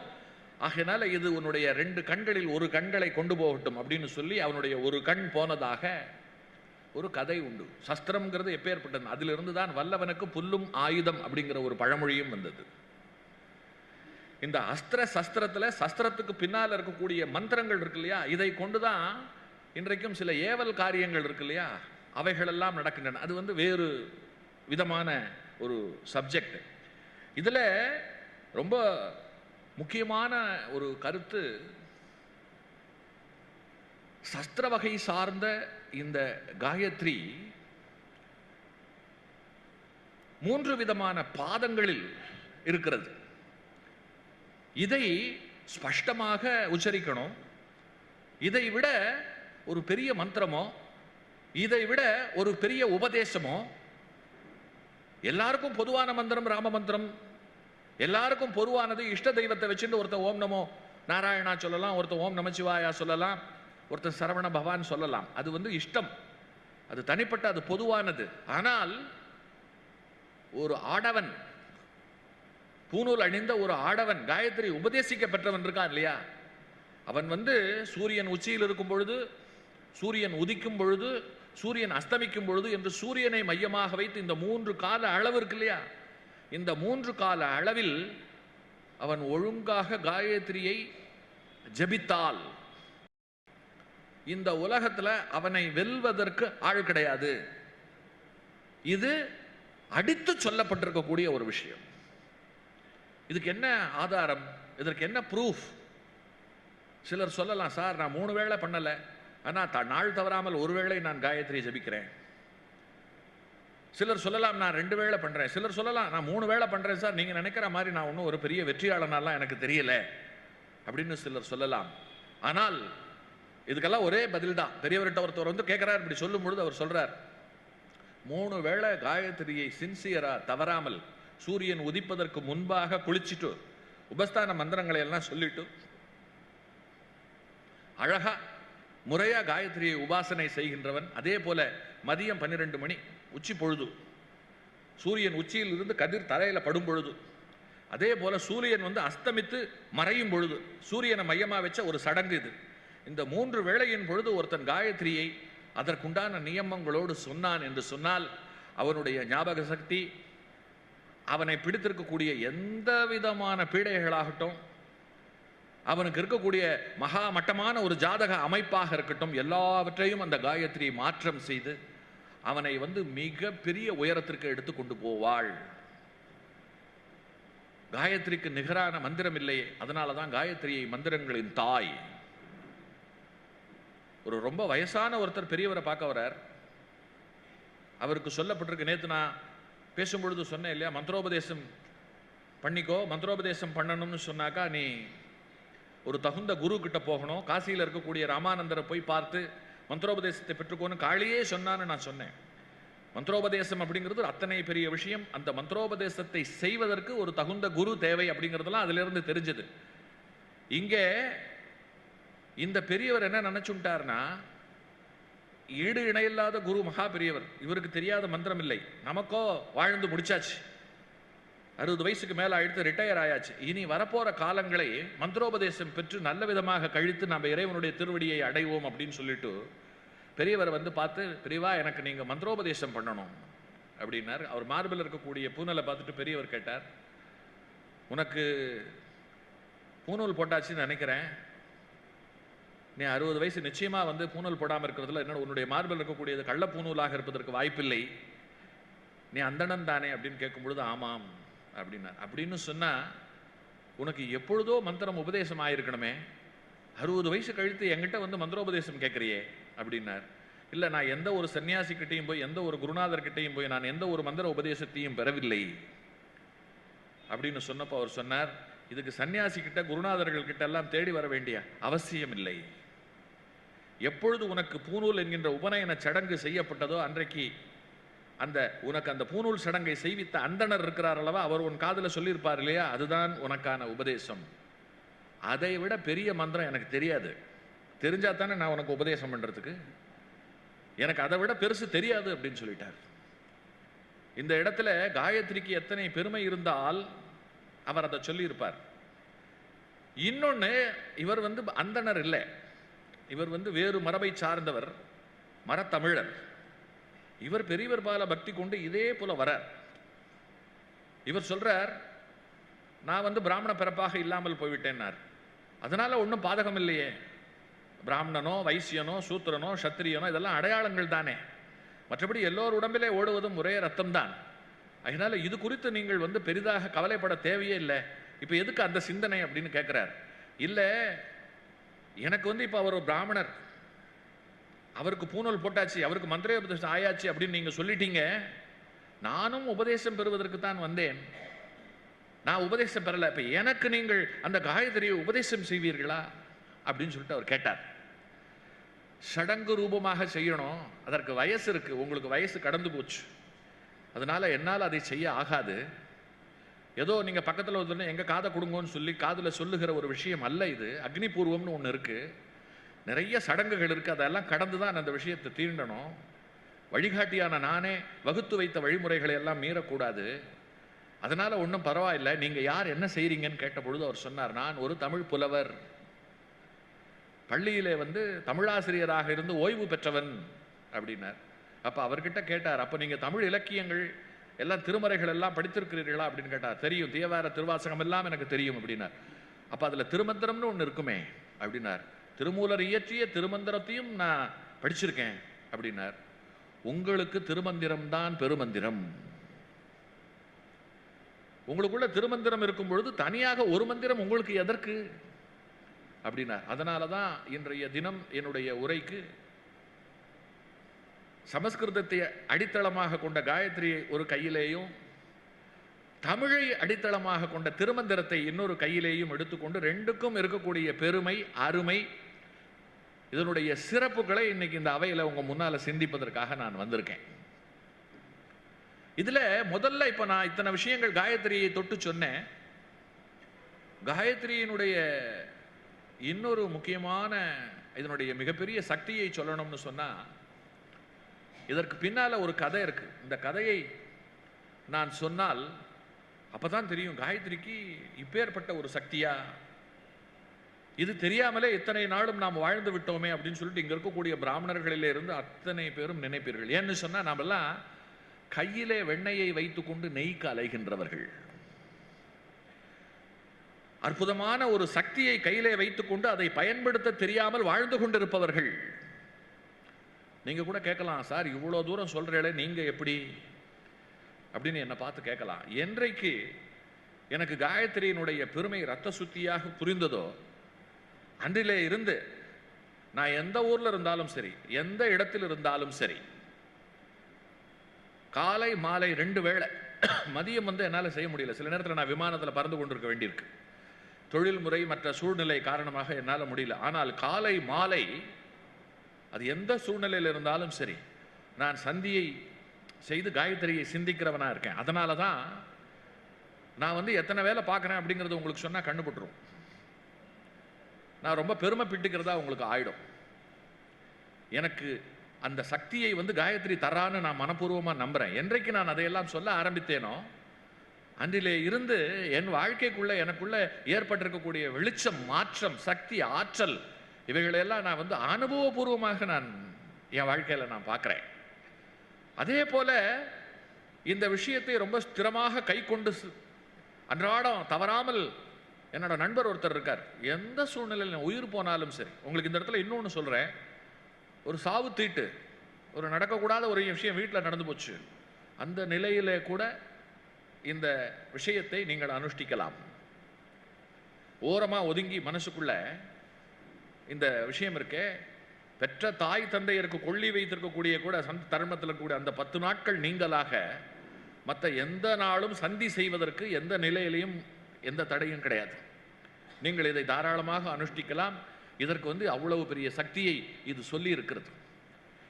ஆகையினால இது உன்னுடைய 2 கண்களில் ஒரு கண்களை கொண்டு போகட்டும் அப்படின்னு சொல்லி அவனுடைய ஒரு கண் போனதாக ஒரு கதை உண்டு. சஸ்திரம்ங்கிறது எப்பேற்பட்டது, அதிலிருந்து தான் வல்லவனுக்கு புல்லும் ஆயுதம் அப்படிங்கிற ஒரு பழமொழியும் வந்தது. இந்த அஸ்திர சஸ்திரத்துல சஸ்திரத்துக்கு பின்னால் இருக்கக்கூடிய மந்திரங்கள் இருக்கு இல்லையா, இதை கொண்டுதான் இன்றைக்கும் சில ஏவல் காரியங்கள் இருக்கு இல்லையா, அவைகளெல்லாம் நடக்கின்றன. அது வேறு விதமான ஒரு சப்ஜெக்ட். இதுல ரொம்ப முக்கியமான ஒரு கருத்து, சஸ்திர வகை சார்ந்த இந்த காயத்ரி 3 விதமான பாதங்களில் இருக்கிறது. இதை ஸ்பஷ்டமாக உச்சரிக்கணும். இதை விட ஒரு பெரிய மந்திரமோ, இதை விட ஒரு பெரிய உபதேசமோ, எல்லாருக்கும் பொதுவான மந்திரம் ராம மந்திரம், எல்லாருக்கும் பொதுவானது இஷ்ட தெய்வத்தை வச்சுட்டு ஒருத்தர் ஓம் நமோ நாராயணா சொல்லலாம், ஒருத்தர் ஓம் நமச்சிவாயா சொல்லலாம், ஒருத்தர் சரவண பவான் சொல்லலாம். அது இஷ்டம், அது தனிப்பட்ட, அது பொதுவானது. ஆனால் ஒரு ஆடவன், பூநூல் அணிந்த ஒரு ஆடவன் காயத்ரி உபதேசிக்க பெற்றவன் இருக்கான் இல்லையா, அவன் சூரியன் உச்சியில் இருக்கும் பொழுது, சூரியன் உதிக்கும் பொழுது, சூரியன் அஸ்தமிக்கும் பொழுது என்று சூரியனை மையமாக வைத்து இந்த 3 கால அளவு இருக்கு இல்லையா, இந்த 3 கால அளவில் அவன் ஒழுங்காக காயத்ரியை ஜபித்தால் இந்த உலகத்துல அவனை வெல்வதற்கு ஆள் கிடையாது. இது அடித்து சொல்லப்பட்டிருக்கக்கூடிய ஒரு விஷயம். இதுக்கு என்ன ஆதாரம், இதற்கு என்ன ப்ரூஃப்? சிலர் சொல்லலாம், சார் நான் 3 வேளை பண்ணல, ஆனா நாள் தவறாமல் ஒரு வேளை நான் காயத்ரியை ஜபிக்கிறேன். சிலர் சொல்லலாம் நான் 2 வேளை பண்றேன். சிலர் சொல்லலாம் நான் 3 வேளை பண்றேன் சார், நீங்க நினைக்கிற மாதிரி நான் ஒன்றும் ஒரு பெரிய வெற்றியாளனாலாம் எனக்கு தெரியல அப்படின்னு சிலர் சொல்லலாம். ஆனால் இதுக்கெல்லாம் ஒரே பதில் தான். பெரியவர்கிட்ட ஒருத்தர் கேட்கிறார், இப்படி சொல்லும் பொழுது அவர் சொல்றார், 3 வேளை காயத்ரியை சின்சியரா தவறாமல் சூரியன் உதிப்பதற்கு முன்பாக குளிச்சுட்டு உபஸ்தான மந்திரங்களை எல்லாம் சொல்லிட்டு அழகா முறையா காயத்ரியை உபாசனை செய்கின்றவன், அதே போல மதியம் 12 மணி உச்சி பொழுது, சூரியன் உச்சியில் இருந்து கதிர் தரையில படும் பொழுது, அதே போல சூரியன் அஸ்தமித்து மறையும் பொழுது, சூரியனை மையமா வச்ச ஒரு சடங்கு இது. இந்த 3 வேளையின் பொழுது ஒருத்தன் காயத்ரியை அதற்குண்டான நியமங்களோடு சொன்னான் என்று சொன்னால் அவனுடைய ஞாபக சக்தி, அவனை பிடித்திருக்கக்கூடிய எந்த விதமான பீடைகளாகட்டும், அவனுக்கு இருக்கக்கூடிய மகா மட்டமான ஒரு ஜாதக அமைப்பாக இருக்கட்டும், எல்லாவற்றையும் அந்த காயத்ரி மாற்றம் செய்து அவனை மிக பெரிய உயரத்திற்கு எடுத்து கொண்டு போவாள். காயத்ரிக்கு நிகரான மந்திரம் இல்லையே, அதனாலதான் காயத்ரியை மந்திரங்களின் தாய். ஒரு ரொம்ப வயசான ஒருத்தர் பெரியவரை பார்க்க வரார். அவருக்கு சொல்லப்பட்டிருக்கு, நேத்து நான் பேசும்பொழுது சொன்னேன் இல்லையா, மந்திரோபதேசம் பண்ணிக்கோ, மந்திரோபதேசம் பண்ணணும்னு சொன்னாக்கா நீ ஒரு தகுந்த குரு கிட்ட போகணும், காசியில் இருக்கக்கூடிய ராமானந்தரை போய் பார்த்து மந்திரோபதேசத்தை பெற்றுக்கோன்னு காளியே சொன்னான்னு நான் சொன்னேன். மந்திரோபதேசம் அப்படிங்கிறது அத்தனை பெரிய விஷயம். அந்த மந்திரோபதேசத்தை செய்வதற்கு ஒரு தகுந்த குரு தேவை அப்படிங்கிறதெல்லாம் அதிலிருந்து தெரிஞ்சது. இங்கே இந்த பெரியவர் என்ன நினைச்சுட்டார்னா, ஈடு இணையில்லாத குரு மகா பெரியவர், இவருக்கு தெரியாத மந்திரம் இல்லை. நமக்கோ வாழ்ந்து முடிச்சாச்சு, 60 வயசுக்கு மேல ஆயிடுத்து, ரிட்டையர் ஆயாச்சு. இனி வரப்போற காலங்களை மந்திரோபதேசம் பெற்று நல்ல விதமாக கழித்து நம்ம இறைவனுடைய திருவடியை அடைவோம் அப்படின்னு சொல்லிட்டு பெரியவர் பார்த்து, பெரியவா எனக்கு நீங்க மந்திரோபதேசம் பண்ணணும் அப்படின்னார். அவர் மார்பில் இருக்கக்கூடிய பூனலை பார்த்துட்டு பெரியவர் கேட்டார், உனக்கு பூநூல் போட்டாச்சுன்னு நினைக்கிறேன், நீ 60 வயசு நிச்சயமா பூநூல் போடாமல் இருக்கிறதுல என்னோட உன்னுடைய மார்பில் இருக்கக்கூடியது கள்ள பூநூலாக இருப்பதற்கு வாய்ப்பில்லை, நீ அந்தணன் தானே அப்படின்னு கேட்கும் பொழுது ஆமாம் அப்படின்னார். அப்படின்னு சொன்னா உனக்கு எப்பொழுதோ மந்திரம் உபதேசம் ஆயிருக்கணுமே, 60 வயசு கழித்து என்கிட்ட மந்திரோபதேசம் கேட்கறியே அப்படின்னார். இல்ல, நான் எந்த ஒரு சன்னியாசி கிட்டையும் போய், எந்த ஒரு குருநாதர் கிட்டையும் போய் நான் எந்த ஒரு மந்திர உபதேசத்தையும் பெறவில்லை. அப்படின்னு சொன்னப்போ அவர் சொன்னார், இதுக்கு சன்னியாசி கிட்ட குருநாதர்கள் கிட்ட எல்லாம் தேடி வர வேண்டிய அவசியம் இல்லை. எப்பொழுது உனக்கு பூநூல் என்கின்ற உபநயன சடங்கு செய்யப்பட்டதோ அன்றைக்கு உனக்கு அந்த பூநூல் சடங்கை செய்வித்த அந்தணர் இருக்கிறார் அல்லவா, அவர் உன் காதில் சொல்லியிருப்பார் இல்லையா, அதுதான் உனக்கான உபதேசம். அதை விட பெரிய மந்திரம் எனக்கு தெரியாது. தெரிஞ்சா தானே நான் உனக்கு உபதேசம் பண்றதுக்கு. எனக்கு அதை விட பெருசு தெரியாது அப்படின்னு சொல்லிட்டார். இந்த இடத்துல காயத்ரிக்கு எத்தனை பெருமை இருந்தால் அவர் அதை சொல்லியிருப்பார். இன்னொன்னு, இவர் அந்தணர் இல்லை, இவர் வேறு மரபை சார்ந்தவர், மரத்தமிழர். இவர் பெரியவர் பால பக்தி கொண்டு இதே போல வரார். இவர் சொல்றார், நான் பிராமண பிறப்பாக இல்லாமல் போய்விட்டேன்னார். அதனால ஒன்றும் பாதகம் இல்லையே, பிராமணனோ வைசியனோ சூத்திரனோ சத்திரியனோ இதெல்லாம் அடையாளங்கள் தானே, மற்றபடி எல்லோர் உடம்பிலே ஓடுவதும் ஒரே ரத்தம் தான். அதனால இது குறித்து நீங்கள் பெரிதாக கவலைப்பட தேவையே இல்லை. இப்போ எதுக்கு அந்த சிந்தனை அப்படின்னு கேட்கிறார். இல்லை, எனக்கு இப்போ அவர் ஒரு பிராமணர், அவருக்கு பூநூல் போட்டாச்சு, அவருக்கு மந்திரோபதேசம் ஆயாச்சு அப்படின்னு நீங்க சொல்லிட்டீங்க. நானும் உபதேசம் பெறுவதற்கு தான் வந்தேன், நான் உபதேசம் பெறல. இப்ப எனக்கு நீங்கள் அந்த காயத்ரியை உபதேசம் செய்வீர்களா அப்படின்னு சொல்லிட்டு அவர் கேட்டார். சடங்கு ரூபமாக செய்யணும், அதற்கு வயசு இருக்கு, உங்களுக்கு வயசு கடந்து போச்சு, அதனால என்னால் அதை செய்ய ஆகாது. ஏதோ நீங்க பக்கத்தில் வந்து எங்க காதை கொடுங்கன்னு சொல்லி காதுல சொல்லுகிற ஒரு விஷயம் அல்ல இது. அக்னிபூர்வம்னு ஒன்று இருக்கு, நிறைய சடங்குகள் இருக்கு, அதெல்லாம் கடந்து தான் அந்த விஷயத்தை தீண்டணும். வழிகாட்டியான நானே வகுத்து வைத்த வழிமுறைகளை எல்லாம் மீறக்கூடாது. அதனால ஒன்றும் பரவாயில்லை, நீங்க யார் என்ன செய்றீங்கன்னு கேட்ட பொழுது அவர் சொன்னார், நான் ஒரு தமிழ் புலவர், பள்ளியிலே தமிழாசிரியராக இருந்து ஓய்வு பெற்றவன் அப்படின்னார். அப்ப அவர்கிட்ட கேட்டார், அப்ப நீங்க தமிழ் இலக்கியங்கள் எல்லாம் திருமறைகள் எல்லாம் படித்திருக்கிறீர்களா அப்படின்னு கேட்டார். தெரியும், தேவார திருவாசகம் எல்லாம் எனக்கு தெரியும் அப்படின்னார். அப்ப அதுல திருமந்திரம்னு ஒன்று இருக்குமே அப்படின்னார். திருமூலர் இயற்றிய திருமந்திரத்தையும் நான் படிச்சிருக்கேன் அப்படின்னார். உங்களுக்கு திருமந்திரம் தான் பெருமந்திரம், உங்களுக்குள்ள திருமந்திரம் இருக்கும் பொழுது தனியாக ஒரு மந்திரம் உங்களுக்கு எதற்கு அப்படின்னார். அதனாலதான் இன்றைய தினம் என்னுடைய உரைக்கு சமஸ்கிருதத்தை அடித்தளமாக கொண்ட காயத்ரியை ஒரு கையிலேயும் தமிழை அடித்தளமாக கொண்ட திருமந்திரத்தை இன்னொரு கையிலேயும் எடுத்துக்கொண்டு ரெண்டுக்கும் இருக்கக்கூடிய பெருமை அருமை இதனுடைய சிறப்புகளை இன்னைக்கு இந்த அவையில உங்க முன்னால சிந்திப்பதற்காக நான் வந்திருக்கேன். இதுல முதல்ல இப்ப நான் இத்தனை விஷயங்கள் காயத்ரியை தொட்டு சொன்னேன். காயத்ரியினுடைய இன்னொரு முக்கியமான இதனுடைய மிகப்பெரிய சக்தியை சொல்லணும்னு சொன்னா, இதற்கு பின்னால ஒரு கதை இருக்கு. இந்த கதையை நான் சொன்னால் அப்பதான் தெரியும் காயத்ரிக்கு இப்பேற்பட்ட ஒரு சக்தியா, இது தெரியாமலே இத்தனை நாளும் நாம் வாழ்ந்து விட்டோமே அப்படின்னு சொல்லிட்டு இங்க இருக்கக்கூடிய பிராமணர்களிலே இருந்து அத்தனை பேரும் நினைப்பீர்கள். ஏன்னு சொன்னா, நாமெல்லாம் கையிலே வெண்ணெயை வைத்துக் கொண்டு நெய்க்கு அலைகின்றவர்கள், அற்புதமான ஒரு சக்தியை கையிலே வைத்துக் கொண்டு அதை பயன்படுத்த தெரியாமல் வாழ்ந்து கொண்டிருப்பவர்கள். நீங்க கூட கேட்கலாம், சார் இவ்வளவு தூரம் சொல்றீங்களே நீங்க எப்படி அப்படின்னு என்ன பார்த்து கேட்கலாம். என்றைக்கு எனக்கு காயத்ரியினுடைய பெருமை ரத்த சுத்தியாக புரிந்ததோ அன்றிலே இருந்து நான் எந்த ஊர்ல இருந்தாலும் சரி, எந்த இடத்தில் இருந்தாலும் சரி, காலை மாலை 2 வேளை, மதியம் என்னால் செய்ய முடியல, சில நேரத்தில் நான் விமானத்தில் பறந்து கொண்டிருக்க வேண்டியிருக்கு, தொழில் முறை மற்ற சூழ்நிலை காரணமாக என்னால் முடியல. ஆனால் காலை மாலை அது எந்த சூழ்நிலையில் இருந்தாலும் சரி நான் சந்தியை செய்து காயத்ரியை சிந்திக்கிறவனா இருக்கேன். அதனால தான் நான் எத்தனை வேலை பார்க்குறேன் அப்படிங்கிறது உங்களுக்கு சொன்னால் கண்டுபட்டுரும். நான் ரொம்ப பெருமைப்பட்டுக்கிறதா உங்களுக்கு ஆயிடும். எனக்கு அந்த சக்தியை காயத்ரி தரான்னு நான் மனப்பூர்வமாக நம்புறேன். என்றைக்கு நான் அதையெல்லாம் சொல்ல ஆரம்பித்தேனோ அன்றிலே இருந்து என் வாழ்க்கைக்குள்ள எனக்குள்ள ஏற்பட்டிருக்கக்கூடிய வெளிச்சம், மாற்றம், சக்தி, ஆற்றல் இவைகளெல்லாம் நான் அனுபவபூர்வமாக நான் என் வாழ்க்கையில நான் பார்க்கிறேன். அதே போல இந்த விஷயத்தை ரொம்ப ஸ்திரமாக கை கொண்டு அன்றாடம் தவறாமல் என்னோட நண்பர் ஒருத்தர் இருக்கார். எந்த சூழ்நிலையில் உயிர் போனாலும் சரி, உங்களுக்கு இந்த இடத்துல இன்னொன்று சொல்றேன், ஒரு சாவு தீட்டு, ஒரு நடக்கக்கூடாத ஒரு விஷயம் வீட்டில் நடந்து போச்சு, அந்த நிலையிலே கூட இந்த விஷயத்தை நீங்கள் அனுஷ்டிக்கலாம். ஓரமா ஒதுங்கி மனசுக்குள்ள இந்த விஷயம் இருக்கே, பெற்ற தாய் தந்தையருக்கு கொள்ளி வைத்திருக்கக்கூடிய கூட தர்மத்தில் கூட அந்த 10 நாட்கள் நீங்களாக மற்ற எந்த நாளும் சந்தி செய்வதற்கு எந்த நிலையிலையும் எந்த தடையும் கிடையாது. நீங்கள் இதை தாராளமாக அனுஷ்டிக்கலாம். இதற்கு அவ்வளவு பெரிய சக்தியை இது சொல்லி இருக்கிறது.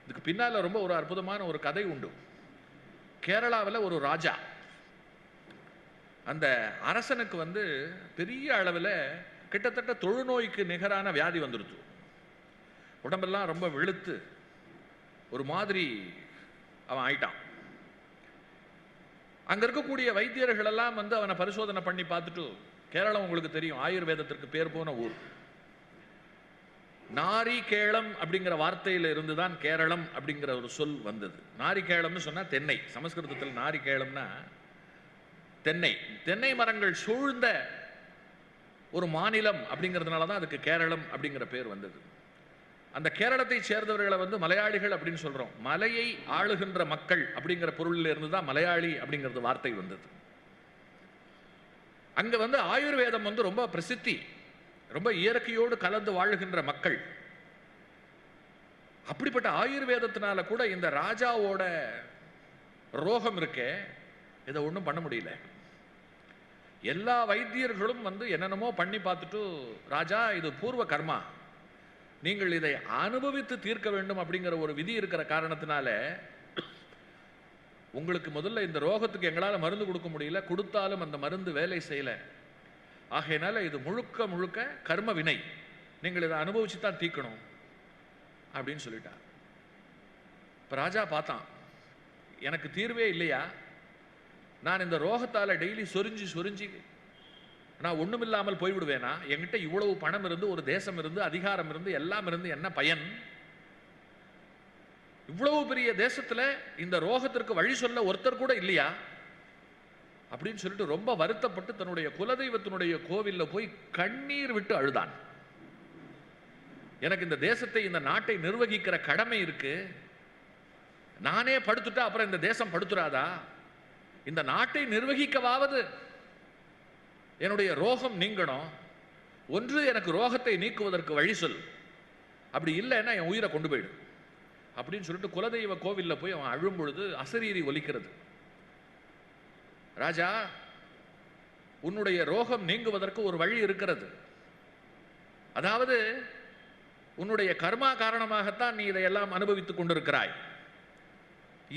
இதுக்கு பின்னால் ரொம்ப ஒரு அற்புதமான ஒரு கதை உண்டு. கேரளாவில் ஒரு ராஜா, அந்த அரசனுக்கு பெரிய அளவில் கிட்டத்தட்ட தொழுநோய்க்கு நிகரான வியாதி வந்துடுச்சு. உடம்பெல்லாம் ரொம்ப வெளுத்து ஒரு மாதிரி அவன் ஆயிட்டான். அங்க இருக்கக்கூடிய வைத்தியர்கள் எல்லாம் அவனை பரிசோதனை பண்ணி பார்த்துட்டு, கேரளம் உங்களுக்கு தெரியும், ஆயுர்வேதத்திற்கு பேர் போன ஊர். நாரிகேளம் அப்படிங்கிற வார்த்தையில இருந்துதான் கேரளம் அப்படிங்கிற ஒரு சொல் வந்தது. நாரிகேளம்னு சொன்னா தென்னை. சமஸ்கிருதத்தில் நாரிகேளம்னா தென்னை. தென்னை மரங்கள் சூழ்ந்த ஒரு மாநிலம் அப்படிங்கிறதுனால தான் அதுக்கு கேரளம் அப்படிங்கிற பேர் வந்தது. அந்த கேரளத்தை சேர்ந்தவர்களை மலையாளிகள் அப்படின்னு சொல்றோம். மலையை ஆளுகின்ற மக்கள் அப்படிங்கிற பொருளில் இருந்து தான் மலையாளி அப்படிங்கிறது வார்த்தை வந்தது. அங்க ஆயுர்வேதம் ரொம்ப பிரசித்தி, ரொம்ப இயற்கையோடு கலந்து வாழுகின்ற மக்கள். அப்படிப்பட்ட ஆயுர்வேதத்தினால கூட இந்த ராஜாவோட ரோகம் இருக்கே, இதை ஒன்றும் பண்ண முடியல. எல்லா வைத்தியர்களும் என்னென்னமோ பண்ணி பார்த்துட்டு, ராஜா இது பூர்வ கர்மா, நீங்கள் இதை அனுபவித்து தீர்க்க வேண்டும் அப்படிங்கிற ஒரு விதி இருக்கிற காரணத்தினால உங்களுக்கு முதல்ல இந்த ரோகத்துக்கு எங்களால் மருந்து கொடுக்க முடியல, கொடுத்தாலும் அந்த மருந்து வேலை செய்யல. ஆகையினால இது முழுக்க முழுக்க கர்ம வினை, நீங்கள் இதை அனுபவிச்சு தான் தீர்க்கணும் அப்படின்னு சொல்லிட்டார். இப்ப ராஜா பார்த்தான், எனக்கு தீர்வே இல்லையா, நான் இந்த ரோகத்தால டெய்லி சொரிஞ்சு சொரிஞ்சு நான் ஒண்ணுமில்லாமல் போய்விடுவேனா? என்கிட்ட இவ்வளவு பணம் இருந்து, ஒரு தேசம் இருந்து, அதிகாரம் இருந்து, எல்லாம் இருந்து என்ன பயன்? இவ்வளவு பெரிய தேசத்துல இந்த ரோகத்திற்கு வழி சொல்ல ஒருத்தர் கூட இல்லையா அப்படின்னு சொல்லிட்டு ரொம்ப வருத்தப்பட்டு தன்னுடைய குலதெய்வத்தினுடைய கோவில்ல போய் கண்ணீர் விட்டு அழுதான். எனக்கு இந்த தேசத்தை, இந்த நாட்டை நிர்வகிக்கிற கடமை இருக்கு. நானே படுத்துட்டா அப்புறம் இந்த தேசம் படுத்துறாதா? இந்த நாட்டை நிர்வகிக்கவாவது என்னுடைய ரோகம் நீங்கணும். ஒன்று, எனக்கு ரோகத்தை நீக்குவதற்கு வழி சொல், அப்படி இல்லைன்னா என் உயிரை கொண்டு போயிடு அப்படின்னு சொல்லிட்டு குலதெய்வ கோவில்ல போய் அவன் அழும் பொழுது அசரீரி ஒலிக்கிறது. ராஜா, உன்னுடைய ரோகம் நீங்குவதற்கு ஒரு வழி இருக்கிறது. அதாவது உன்னுடைய கர்மா காரணமாகத்தான் நீ இதையெல்லாம் அனுபவித்துக் கொண்டிருக்கிறாய்.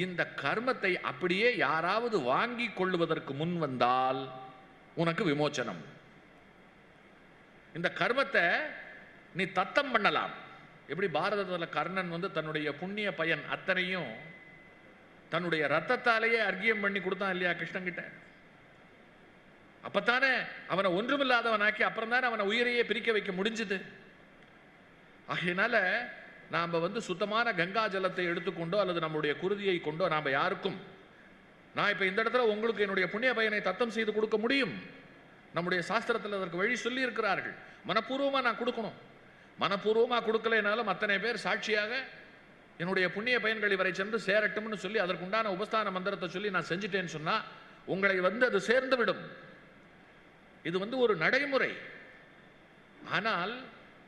இந்த கர்மத்தை அப்படியே யாராவது வாங்கி கொள்ளுவதற்கு முன் வந்தால் உனக்கு விமோச்சனம். இந்த கர்மத்தை நீ தத்தம் பண்ணலாம். எப்படி பாரதத்தில் கர்ணன் தன்னுடைய புண்ணிய பயன் அத்தனையும் தன்னுடைய ரத்தத்தாலேயே அர்க்கியம் பண்ணி கொடுத்தான் இல்லையா கிருஷ்ணன் கிட்ட? அப்பத்தானே அவனை ஒன்றுமில்லாதவனாக்கி அப்புறம் தானே அவனை உயிரையே பிரிக்க வைக்க முடிஞ்சது. ஆகையினால நாம சுத்தமான கங்கா ஜலத்தை எடுத்துக்கொண்டோ அல்லது நம்முடைய குருதியை கொண்டோ நாம யாருக்கும், நான் இப்ப இந்த இடத்துல உங்களுக்கு என்னுடைய புண்ணிய பயனை தத்தம் செய்து கொடுக்க முடியும். நம்முடைய சாஸ்திரத்தில் அதற்கு வழி சொல்லி இருக்கிறார்கள். மனப்பூர்வமா நான் கொடுக்கணும். மனப்பூர்வமா கொடுக்கலைனாலும் அத்தனை பேர் சாட்சியாக என்னுடைய புண்ணிய பயன்கள் இவரை சென்று சேரட்டும்னு சொல்லி அதற்குண்டான உபஸ்தான மந்திரத்தை சொல்லி நான் செஞ்சுட்டேன்னு சொன்னா உங்களை அது சேர்ந்து விடும். இது ஒரு நடைமுறை. ஆனால்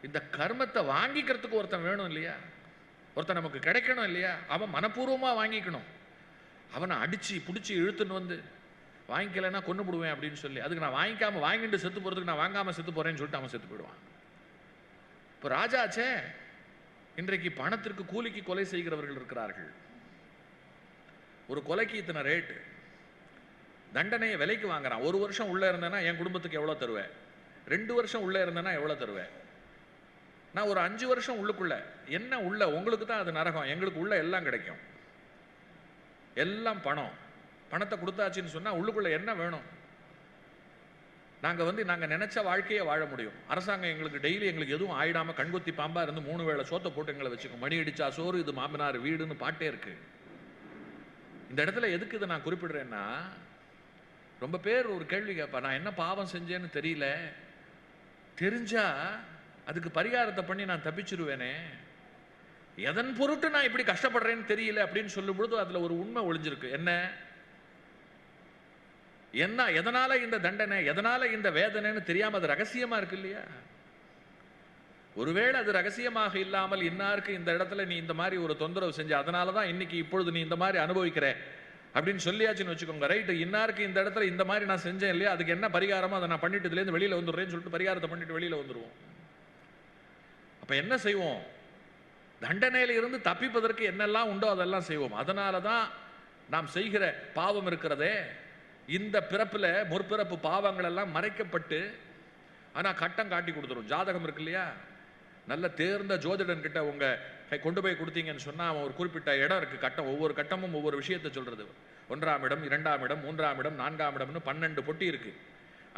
இந்த கர்மத்தை வாங்கிக்கிறதுக்கு ஒருத்தன் வேணும் இல்லையா? ஒருத்தன் நமக்கு கிடைக்கணும் இல்லையா? அவன் மனப்பூர்வமா வாங்கிக்கணும். அவனை அடிச்சு பிடிச்சி இழுத்துன்னு வாங்கிக்கலைன்னா கொண்டு விடுவேன் அப்படின்னு சொல்லி, அதுக்கு நான் வாங்கிக்காம வாங்கிட்டு செத்து போறதுக்கு நான் வாங்காம செத்து போறேன்னு சொல்லிட்டு அவன் செத்து போயிடுவான். இப்போ ராஜாச்சே, இன்றைக்கு பணத்திற்கு கூலிக்கு கொலை செய்கிறவர்கள் இருக்கிறார்கள். ஒரு கொலைக்கு இத்தனை ரேட்டு, தண்டனையை விலைக்கு வாங்குறான். 1 வருஷம் உள்ள இருந்தேன்னா என் குடும்பத்துக்கு எவ்வளவு தருவேன்? 2 வருஷம் உள்ள இருந்தேன்னா எவ்வளவு தருவேன்? நான் ஒரு 5 வருஷம் உள்ளுக்குள்ள என்ன உள்ள, உங்களுக்கு தான் அது நரகம், எங்களுக்கு உள்ள எல்லாம் கிடைக்கும். எல்லாம் பணம். பணத்தை கொடுத்தாச்சுன்னு சொன்னா உள்ளுக்குள்ள என்ன வேணும்? நாங்க நினைச்ச வாழ்க்கையை வாழ முடியும். அரசாங்கம் எங்களுக்கு டெய்லி எங்களுக்கு எதுவும் ஆயிடாம கண்கொத்தி பாம்பா இருந்து 3 வேளை சோத்தை போட்டு எங்களை வச்சுக்கோ. மணி அடிச்சா சோறு, இது மாமனார் வீடுன்னு பாட்டே இருக்கு. இந்த இடத்துல எதுக்கு இதை நான் குறிப்பிடுறேன்னா, ரொம்ப பேர் ஒரு கேள்வி கேட்பா, நான் என்ன பாவம் செஞ்சேன்னு தெரியல, தெரிஞ்சா அதுக்கு பரிகாரத்தை பண்ணி நான் தப்பிச்சிருவேனே, எதன் பொருட்டு நான் இப்படி கஷ்டப்படுறேன்னு தெரியல அப்படின்னு சொல்லும் பொழுது அதுல ஒரு உண்மை ஒளிஞ்சிருக்கு. என்ன எதனால இந்த தண்டனை, எதனால இந்த வேதனைன்னு தெரியாம அது ரகசியமா இருக்கு இல்லையா? ஒருவேளை அது ரகசியமாக இல்லாமல் இன்னாருக்கு இந்த இடத்துல நீ இந்த மாதிரி ஒரு தொந்தரவு செஞ்ச, அதனாலதான் இன்னைக்கு இப்பொழுது நீ இந்த மாதிரி அனுபவிக்கிற அப்படின்னு சொல்லியாச்சுன்னு வச்சுக்கோங்க, ரைட்டு, இன்னாருக்கு இந்த இடத்துல இந்த மாதிரி நான் செஞ்சேன் இல்லையா, அதுக்கு என்ன பரிகாரமோ அதை நான் பண்ணிட்டு இதுலேருந்து வெளியில் வந்துடுறேன்னு சொல்லிட்டு பரிகாரத்தை பண்ணிட்டு வெளியில் வந்துடுவோம். அப்போ என்ன செய்வோம்? தண்டனையில இருந்து தப்பிப்பதற்கு என்னெல்லாம் உண்டோ அதெல்லாம் செய்வோம். அதனால தான் நாம் செய்கிற பாவம் இருக்கிறதே, இந்த பிறப்பில் முற்பிறப்பு பாவங்கள் எல்லாம் மறைக்கப்பட்டு ஆனால் கட்டம் காட்டி கொடுத்துரும். ஜாதகம் இருக்கு இல்லையா, நல்ல தேர்ந்த ஜோதிடன் கிட்ட உங்க கொண்டு போய் கொடுத்தீங்கன்னு சொன்னால் அவன் ஒரு குறிப்பிட்ட இடம் இருக்கு, கட்டம், ஒவ்வொரு கட்டமும் ஒவ்வொரு விஷயத்தை சொல்றது. 1ஆம் இடம், 2ஆம் இடம், 3ஆம் இடம், 4ஆம் இடம்னு 12 பொட்டி இருக்கு.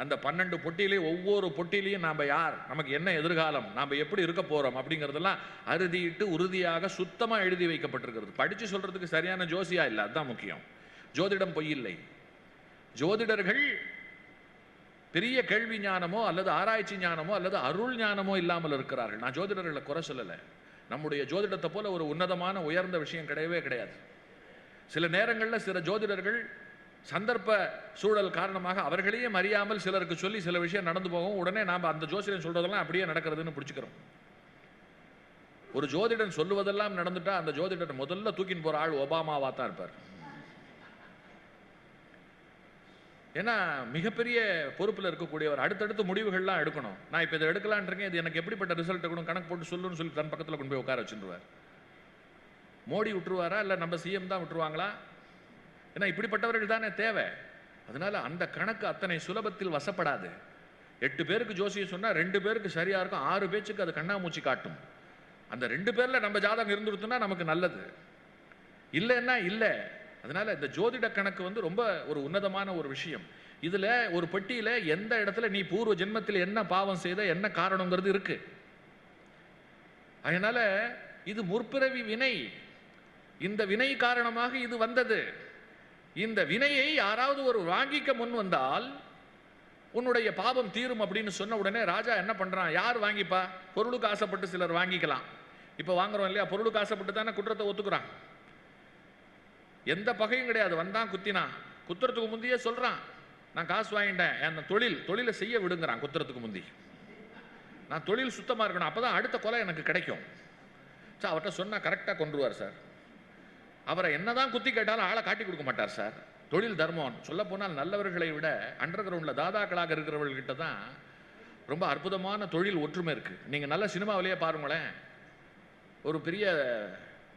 அந்த 12 பொட்டியிலே ஒவ்வொரு பொட்டியிலையும் நாம் யார், நமக்கு என்ன எதிர்காலம், நாம் எப்படி இருக்க போறோம் அப்படிங்கிறதெல்லாம் அறுதியிட்டு உறுதியாக சுத்தமாக எழுதி வைக்கப்பட்டிருக்கிறது. படிச்சு சொல்றதுக்கு சரியான ஜோசியா இல்லை, அதுதான் முக்கியம். ஜோதிடம் பொய் இல்லை. ஜோதிடர்கள் பெரிய கேள்வி ஞானமோ அல்லது ஆராய்ச்சி ஞானமோ அல்லது அருள் ஞானமோ இல்லாமல் இருக்கிறார்கள். நான் ஜோதிடர்களை குறை சொல்லலை. நம்முடைய ஜோதிடத்தை போல ஒரு உன்னதமான உயர்ந்த விஷயம் கிடையவே கிடையாது. சில நேரங்களில் சில ஜோதிடர்கள் சந்தர்ப்ப சூழல் காரணமாக அவர்களையே அறியாமல் சிலருக்கு சொல்லி சில விஷயம் நடந்து போகும். உடனே நாம் அந்த ஜோசிடன் சொல்றதெல்லாம் அப்படியே நடக்கிறதுன்னு பிடிச்சிக்கிறோம். ஒரு ஜோதிடன் சொல்லுவதெல்லாம் நடந்துட்டா அந்த ஜோதிடர் முதல்ல தூக்கின்னு போற ஆள் ஒபாமாவா தான் இருப்பார். ஏன்னா மிகப்பெரிய பொறுப்பில் இருக்கக்கூடியவர், அடுத்தடுத்து முடிவுகள்லாம் எடுக்கணும். நான் இப்போ இதை எடுக்கலான் இருக்கேன், இது எனக்கு எப்படிப்பட்ட ரிசல்ட் எடுக்கணும் கணக்கு போட்டு சொல்லுன்னு சொல்லி தன் பக்கத்தில் கொண்டு போய் உட்கார வச்சுருவார். மோடி விட்டுருவாரா இல்லை நம்ம சிஎம் தான் விட்டுருவாங்களா? ஏன்னா இப்படிப்பட்டவர்கள் தானே தேவை. அதனால அந்த கணக்கு அத்தனை சுலபத்தில் வசப்படாது. 8 பேருக்கு ஜோசியம் சொன்னால் 2 பேருக்கு சரியா இருக்கும், 6 பேச்சுக்கு அது கண்ணாமூச்சி காட்டும். அந்த 2 பேர்ல நம்ம ஜாதகம் இருந்துருத்துனா நமக்கு நல்லது, இல்லைன்னா இல்லை. அதனால இந்த ஜோதிட கணக்கு வந்து ரொம்ப ஒரு உன்னதமான ஒரு விஷயம். இதுல ஒரு பெட்டியில எந்த இடத்துல நீ பூர்வ ஜென்மத்தில் என்ன பாவம் செய்த என்ன காரணங்கிறது இருக்கு. அதனால இது முற்பிறவி வினை, இந்த வினை காரணமாக இது வந்தது. இந்த வினையை யாராவது ஒரு வாங்கிக்க முன் வந்தால் உன்னுடைய பாவம் தீரும் அப்படின்னு சொன்ன உடனே ராஜா என்ன பண்றான், யார் வாங்கிப்பா? பொருளுக்கு ஆசைப்பட்டு சிலர் வாங்கிக்கலாம். இப்ப வாங்குறோம் இல்லையா, பொருளுக்கு ஆசைப்பட்டு தானே குற்றத்தை ஒத்துக்கிறான். எந்த பகையும் கிடையாது, வந்தான் குத்தினான், குத்துறதுக்கு முந்தையே சொல்றான் நான் காசு வாங்கிட்டேன், என் தொழிலை செய்ய விடுங்கிறான். குத்துறதுக்கு முந்தி நான் தொழில் சுத்தமா இருக்கணும், அப்பதான் அடுத்த கொலை எனக்கு கிடைக்கும். சார் அவர்கிட்ட சொன்னா கரெக்டா கொண்டுருவார் சார். அவரை என்னதான் குத்தி கேட்டாலும் ஆளை காட்டி கொடுக்க மாட்டார் சார். தொழில் தர்மம் சொல்ல போனால் நல்லவர்களை விட அண்டர் கிரவுண்ட்ல தாதாக்களாக இருக்கிறவர்கிட்ட தான் ரொம்ப அற்புதமான தொழில் ஒற்றுமை இருக்கு. நீங்க நல்ல சினிமாவிலேயே பாருங்களேன், ஒரு பெரிய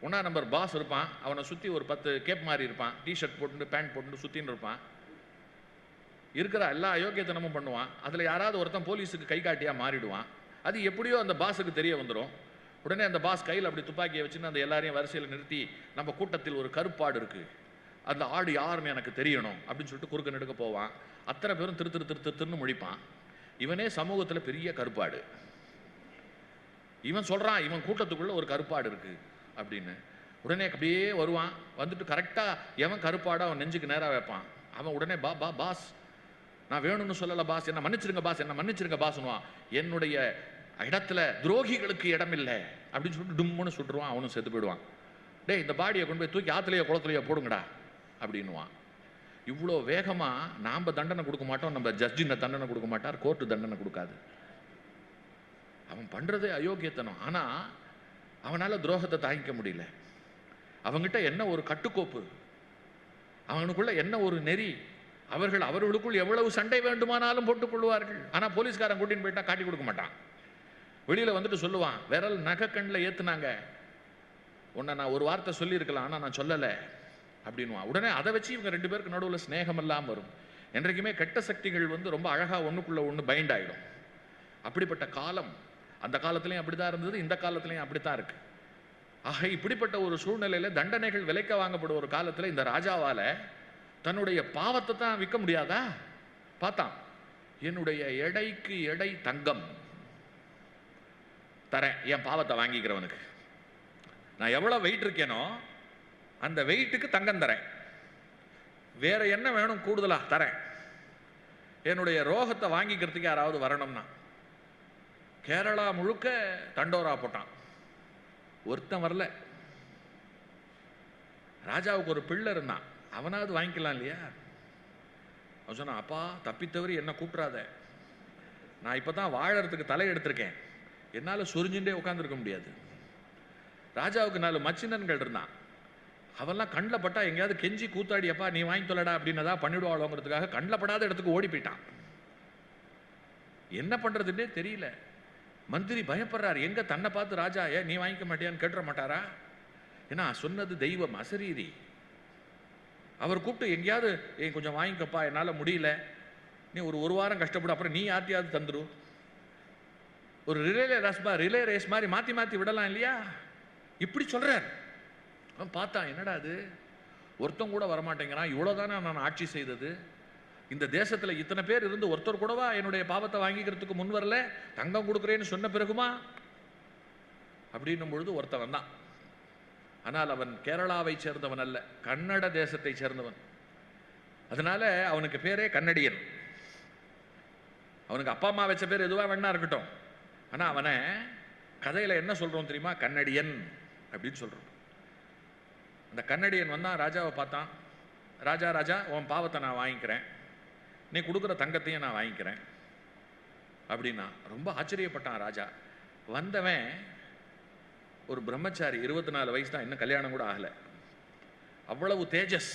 1ஆம் நம்பர் பாஸ் இருப்பான், அவனை சுற்றி ஒரு 10 கேப் மாதிரி இருப்பான், டிஷர்ட் போட்டு பேண்ட் போட்டு சுற்றின்னு இருப்பான், இருக்கிற எல்லா அயோக்கியத்தனமும் பண்ணுவான். அதில் யாராவது ஒருத்தன் போலீஸுக்கு கை காட்டியாக மாறிடுவான். அது எப்படியோ அந்த பாஸுக்கு தெரிய வந்துடும். உடனே அந்த பாஸ் கையில் அப்படி துப்பாக்கியை வச்சுன்னு அந்த எல்லாரையும் வரிசையில் நிறுத்தி, நம்ம கூட்டத்தில் ஒரு கருப்பாடு இருக்குது, அந்த ஆடு யாருன்னு எனக்கு தெரியணும் அப்படின்னு சொல்லிட்டு குறுக்க நெடுக்க போவான். அத்தனை பேரும் திருன்னு முழிப்பான். இவனே சமூகத்தில் பெரிய கருப்பாடு. இவன் சொல்கிறான் இவன் கூட்டத்துக்குள்ளே ஒரு கருப்பாடு இருக்குது அப்படின்னு. உடனே அப்படியே வருவான், வந்துட்டு கரெக்டாக எவன் கருப்பாடோ அவன் நெஞ்சுக்கு நேராக வைப்பான். அவன் உடனே பாஸ் நான் வேணும்னு சொல்லலை பாஸ், என்ன மன்னிச்சிருங்க பாஸ், என்ன மன்னிச்சிருங்க பாஸ்னுவான். என்னுடைய இடத்துல துரோகிகளுக்கு இடம் இல்லை அப்படின்னு சொல்லிட்டு டும்முன்னு சுட்டுருவான். அவனும் செத்து போயிடுவான். டே இந்த பாடியை கொண்டு போய் தூக்கி ஆற்றுலையோ குளத்துலையோ போடுங்கடா அப்படின்னுவான். இவ்வளோ வேகமாக நாம் தண்டனை கொடுக்க மாட்டோம், நம்ம ஜட்ஜின தண்டனை கொடுக்க மாட்டார், கோர்ட்டு தண்டனை கொடுக்காது. அவன் பண்ணுறதே அயோக்கியத்தனம். ஆனால் அவனால் துரோகத்தை தாங்கிக்க முடியல. அவங்ககிட்ட என்ன ஒரு கட்டுக்கோப்பு, அவனுக்குள்ள என்ன ஒரு நெறி. அவர்களுக்குள் எவ்வளவு சண்டை வேண்டுமானாலும் போட்டுக் கொள்வார்கள். ஆனால் போலீஸ்காரன் கூட்டின்னு போயிட்டா காட்டி கொடுக்க மாட்டான். வெளியில் வந்துட்டு சொல்லுவான், விரல் நகை கண்ணில் ஏற்றுனாங்க, உன்னை நான் ஒரு வார்த்தை சொல்லியிருக்கலாம் ஆனால் நான் சொல்லலை அப்படின்வான். உடனே அதை வச்சு இவங்க 2 பேருக்கு நடுவில் ஸ்நேகம் எல்லாம் வரும். என்றைக்குமே கெட்ட சக்திகள் வந்து ரொம்ப அழகாக ஒன்றுக்குள்ள ஒன்று பைண்ட் ஆகிடும். அப்படிப்பட்ட காலம் அந்த காலத்திலையும் அப்படித்தான் இருந்தது, இந்த காலத்திலையும் அப்படித்தான் இருக்கு. ஆக இப்படிப்பட்ட ஒரு சூழ்நிலையில தண்டனைகள் விலைக்க வாங்கப்படும் ஒரு காலத்தில் இந்த ராஜாவால தன்னுடைய பாவத்தை தான் விற்க முடியாதா? பார்த்தான், என்னுடைய எடைக்கு எடை தங்கம் தரேன் என் பாவத்தை வாங்கிக்கிறவனுக்கு. நான் எவ்வளவு வெயிட் இருக்கேனோ அந்த வெயிட்டுக்கு தங்கம் தரேன், வேற என்ன வேணும் கூடுதலா தரேன், என்னுடைய ரோகத்தை வாங்கிக்கிறதுக்கு யாராவது வரணும்னா. கேரளா முழுக்க தண்டோரா போட்டான், ஒருத்தன் வரல. ராஜாவுக்கு ஒரு பிள்ளை இருந்தான், அவனாவது வாங்கிக்கலாம் இல்லையா? அவன் சொன்னான், அப்பா தப்பித்தவரி என்ன கூப்பிடாத, நான் இப்பதான் வாழறதுக்கு தலை எடுத்திருக்கேன், என்னால் சொரிஞ்சுட்டே உட்காந்துருக்க முடியாது. ராஜாவுக்கு 4 மச்சினன்கள் இருந்தான், அவெல்லாம் கண்ணில் பட்டா எங்கேயாவது கெஞ்சி கூத்தாடியப்பா நீ வாங்கி தொல்லடா அப்படின்னதா பண்ணிடுவாளோங்கிறதுக்காக கண்ணில் படாத இடத்துக்கு ஓடி போயிட்டான். என்ன பண்றதுன்னே தெரியல. மந்திரி பயப்படுறாரு. எங்க தன்னை பார்த்து ராஜா ஏன் நீ வாங்கிக்க மாட்டியான்னு கேட்டுற மாட்டாரா? ஏன்னா சொன்னது தெய்வம், அசரீரி. அவர் கூப்பிட்டு எங்கேயாவது கொஞ்சம் வாங்கிக்கப்பா, என்னால் முடியல, நீ ஒரு வாரம் கஷ்டப்படும், அப்புறம் நீ யார்த்தையாவது தந்துரு. ஒரு ரிலே ரேஸ் மாதிரி மாற்றி மாற்றி விடலாம் இல்லையா? இப்படி சொல்றார். அவன் பார்த்தான், என்னடா அது ஒருத்தன் கூட வரமாட்டேங்கிறான், இவ்வளோதானே நான் ஆட்சி செய்தது, இந்த தேசத்தில் இத்தனை பேர் இருந்து ஒருத்தர் கூடவா என்னுடைய பாவத்தை வாங்கிக்கிறதுக்கு முன் வரல, தங்கம் கொடுக்குறேன்னு சொன்ன பிறகுமா அப்படின்னும் பொழுது ஒருத்தன் வந்தான். ஆனால் அவன் கேரளாவை சேர்ந்தவன் அல்ல, கன்னட தேசத்தை சேர்ந்தவன். அதனால அவனுக்கு பேரே கன்னடியன். அவனுக்கு அப்பா அம்மா வச்ச பேர் எதுவாக வேணா இருக்கட்டும், ஆனால் அவனை கதையில் என்ன சொல்கிறோம் தெரியுமா? கன்னடியன் அப்படின்னு சொல்கிறோம். அந்த கன்னடியன் வந்தான், ராஜாவை பார்த்தான். ராஜா ராஜா உன் பாவத்தை நான் வாங்கிக்கிறேன், நீ கொடுக்குற தங்கத்தையும் நான் வாங்கிக்கிறேன் அப்படின்னா. ரொம்ப ஆச்சரியப்பட்டான் ராஜா. வந்தவன் ஒரு பிரம்மச்சாரி, 24 வயசு தான், இன்னும் கல்யாணம் கூட ஆகலை. அவ்வளவு தேஜஸ்,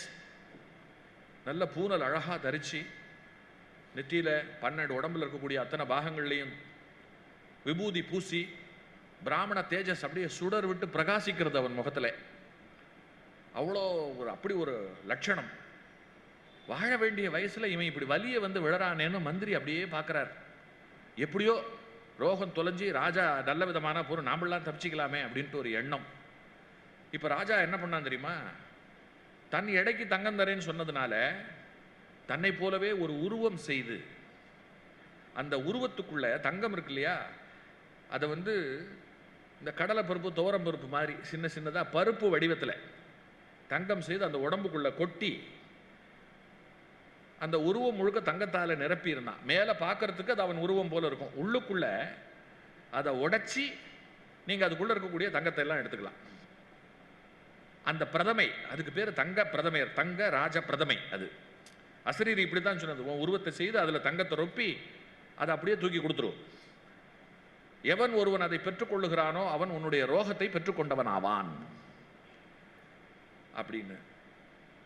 நல்ல பூனல் அழகாக தரிச்சு, நெற்றியில் 12 உடம்புல இருக்கக்கூடிய அத்தனை பாகங்கள்லையும் விபூதி பூசி, பிராமண தேஜஸ் அப்படியே சுடர் விட்டு பிரகாசிக்கிறது அவன் முகத்தில். அவ்வளோ அப்படி ஒரு லட்சணம். வாழ வேண்டிய வயசுல இவன் இப்படி வலிய வந்து விழறானேன்னு மந்திரி அப்படியே பார்க்கிறார். எப்படியோ ரோகம் தொலைஞ்சி ராஜா நல்ல விதமான பொருள், நாமெல்லாம் தப்பிச்சிக்கலாமே அப்படின்ட்டு ஒரு எண்ணம். இப்ப ராஜா என்ன பண்ணான் தெரியுமா? தன் எடைக்கு தங்கம் தரேன்னு சொன்னதுனால தன்னை போலவே ஒரு உருவம் செய்து, அந்த உருவத்துக்குள்ள தங்கம் இருக்கு இல்லையா, அதை வந்து இந்த கடலை பருப்பு துவரம் பருப்பு மாதிரி சின்ன சின்னதா பருப்பு வடிவத்தில் தங்கம் செய்து அந்த உடம்புக்குள்ள கொட்டி அந்த உருவம் முழுக்க தங்கத்தால நிரப்பி இருந்தான். மேலே பார்க்கறதுக்கு அது அவன் உருவம் போல இருக்கும், உள்ளுக்குள்ள அதை உடைச்சி நீங்க அதுக்குள்ள இருக்கக்கூடிய தங்கத்தை எல்லாம் எடுத்துக்கலாம். அந்த பிரதமை, அதுக்கு பேர் தங்க பிரதமையர், தங்க ராஜ பிரதமை. அது அசரீரி இப்படித்தான் சொன்னது, உன் உருவத்தை செய்து அதுல தங்கத்தை ரொப்பி அதை அப்படியே தூக்கி கொடுத்துரும். எவன் ஒருவன் அதை பெற்றுக்கொள்ளுகிறானோ அவன் உன்னுடைய ரோகத்தை பெற்றுக்கொண்டவன் ஆவான் அப்படின்னு.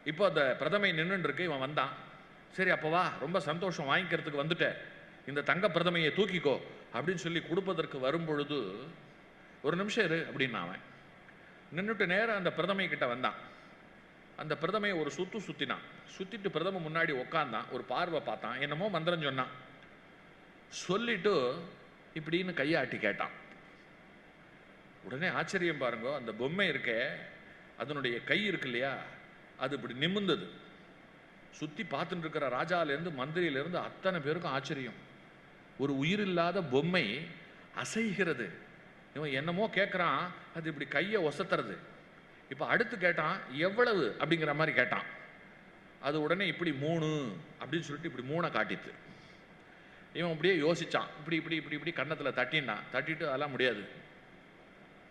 இப்போ அந்த பிரதமை நின்று இருக்கு. இவன் வந்தான், சரி அப்பவா ரொம்ப சந்தோஷம், வாங்கிக்கிறதுக்கு வந்துட்ட, இந்த தங்க பிரதமையை தூக்கிக்கோ அப்படின்னு சொல்லி கொடுப்பதற்கு வரும்பொழுது, ஒரு நிமிஷம் இரு அப்படின்னு அவன் நின்றுட்டு நேரம் அந்த பிரதமை கிட்ட வந்தான். அந்த பிரதமையை ஒரு சுத்தினான். சுத்திட்டு பிரதம முன்னாடி உக்காந்தான், ஒரு பார்வை பார்த்தான், என்னமோ மந்திரம் சொன்னான். சொல்லிட்டு இப்படின்னு கையாட்டி கேட்டான். உடனே ஆச்சரியம் பாருங்க, அந்த பொம்மை இருக்க அதனுடைய கை இருக்கு இல்லையா, அது இப்படி நிமிர்ந்தது. சுத்தி பார்த்துட்டு இருக்கிற ராஜாலேருந்து மந்திரியிலிருந்து அத்தனை பேருக்கும் ஆச்சரியம். ஒரு உயிரில்லாத பொம்மை அசைகிறது. இவன் என்னமோ கேட்குறான், அது இப்படி கையை ஒசத்துறது. இப்போ அடுத்து கேட்டான், எவ்வளவு அப்படிங்கிற மாதிரி கேட்டான். அது உடனே இப்படி 3 அப்படின்னு சொல்லிட்டு இப்படி 3 காட்டித்து. இவன் அப்படியே யோசிச்சான், இப்படி இப்படி இப்படி இப்படி கன்னத்தில் தட்டினான். தட்டிட்டு அதெல்லாம் முடியாது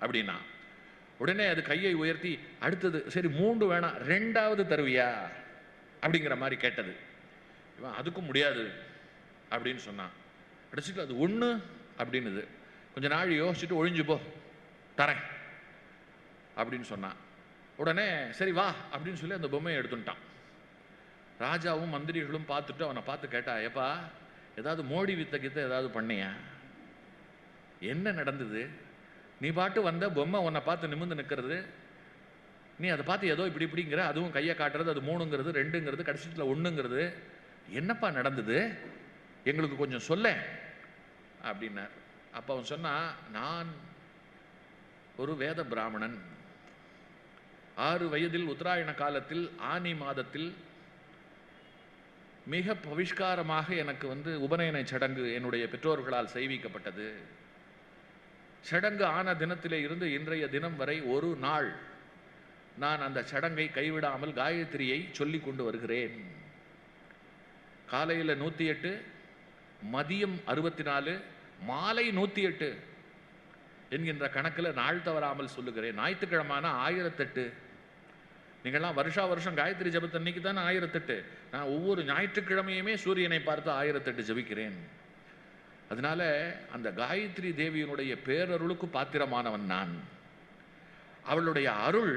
அப்படின்னா, உடனே அது கையை உயர்த்தி அடுத்தது, சரி 3 வேணாம் 2வது தருவியா அப்படிங்கிற மாதிரி கேட்டது. இவன் அதுக்கும் முடியாது அப்படின்னு சொன்னான். அடிச்சுட்டு அது 1 அப்படின்னுது. கொஞ்ச நாள் யோசிச்சுட்டு ஒழிஞ்சு போ தரேன் அப்படின்னு சொன்னான். உடனே சரி வா அப்படின்னு சொல்லி அந்த பொம்மையை எடுத்துட்டான். ராஜாவும் மந்திரிகளும் பார்த்துட்டு அவனை பார்த்து கேட்டா, ஏப்பா ஏதாவது மோடி வித்த கித்த ஏதாவது பண்ணியா, என்ன நடந்தது? நீ பாட்டு வந்த பொம்மை உன்னை பார்த்து நிமிர்ந்து நிற்கிறது, நீ அதை பார்த்து ஏதோ இப்படி இப்படிங்கிற, அதுவும் கையை காட்டுறது, அது 3ங்கிறது 2ங்கிறது கடைசியில் 1ங்கிறது, என்னப்பா நடந்தது எங்களுக்கு கொஞ்சம் சொல்ல அப்படின்னார். அப்போ அவன் சொன்னா, நான் ஒரு வேத பிராமணன், 6 வயதில் உத்தராயண காலத்தில் ஆனி மாதத்தில் மிக பவிஷ்காரமாக எனக்கு உபநயன சடங்கு என்னுடைய பெற்றோர்களால் செய்விக்கப்பட்டது. சடங்கு ஆன தினத்திலே இருந்து இன்றைய தினம் வரை ஒரு நாள் நான் அந்த சடங்கை கைவிடாமல் காயத்ரியை சொல்லிக் கொண்டு வருகிறேன். காலையில் 108, மதியம் 64, மாலை 108 என்கின்ற கணக்கில் நாள் தவறாமல் சொல்லுகிறேன். ஞாயிற்றுக்கிழமான 1008. நீங்கள்லாம் வருஷா வருஷம் காயத்ரி ஜபத்தன்னைக்கு தான் 1008. நான் ஒவ்வொரு ஞாயிற்றுக்கிழமையுமே சூரியனை பார்த்து 1008 ஜபிக்கிறேன். அதனால அந்த காயத்ரி தேவியினுடைய பேரருளுக்கு பாத்திரமானவன் நான். அவளுடைய அருள்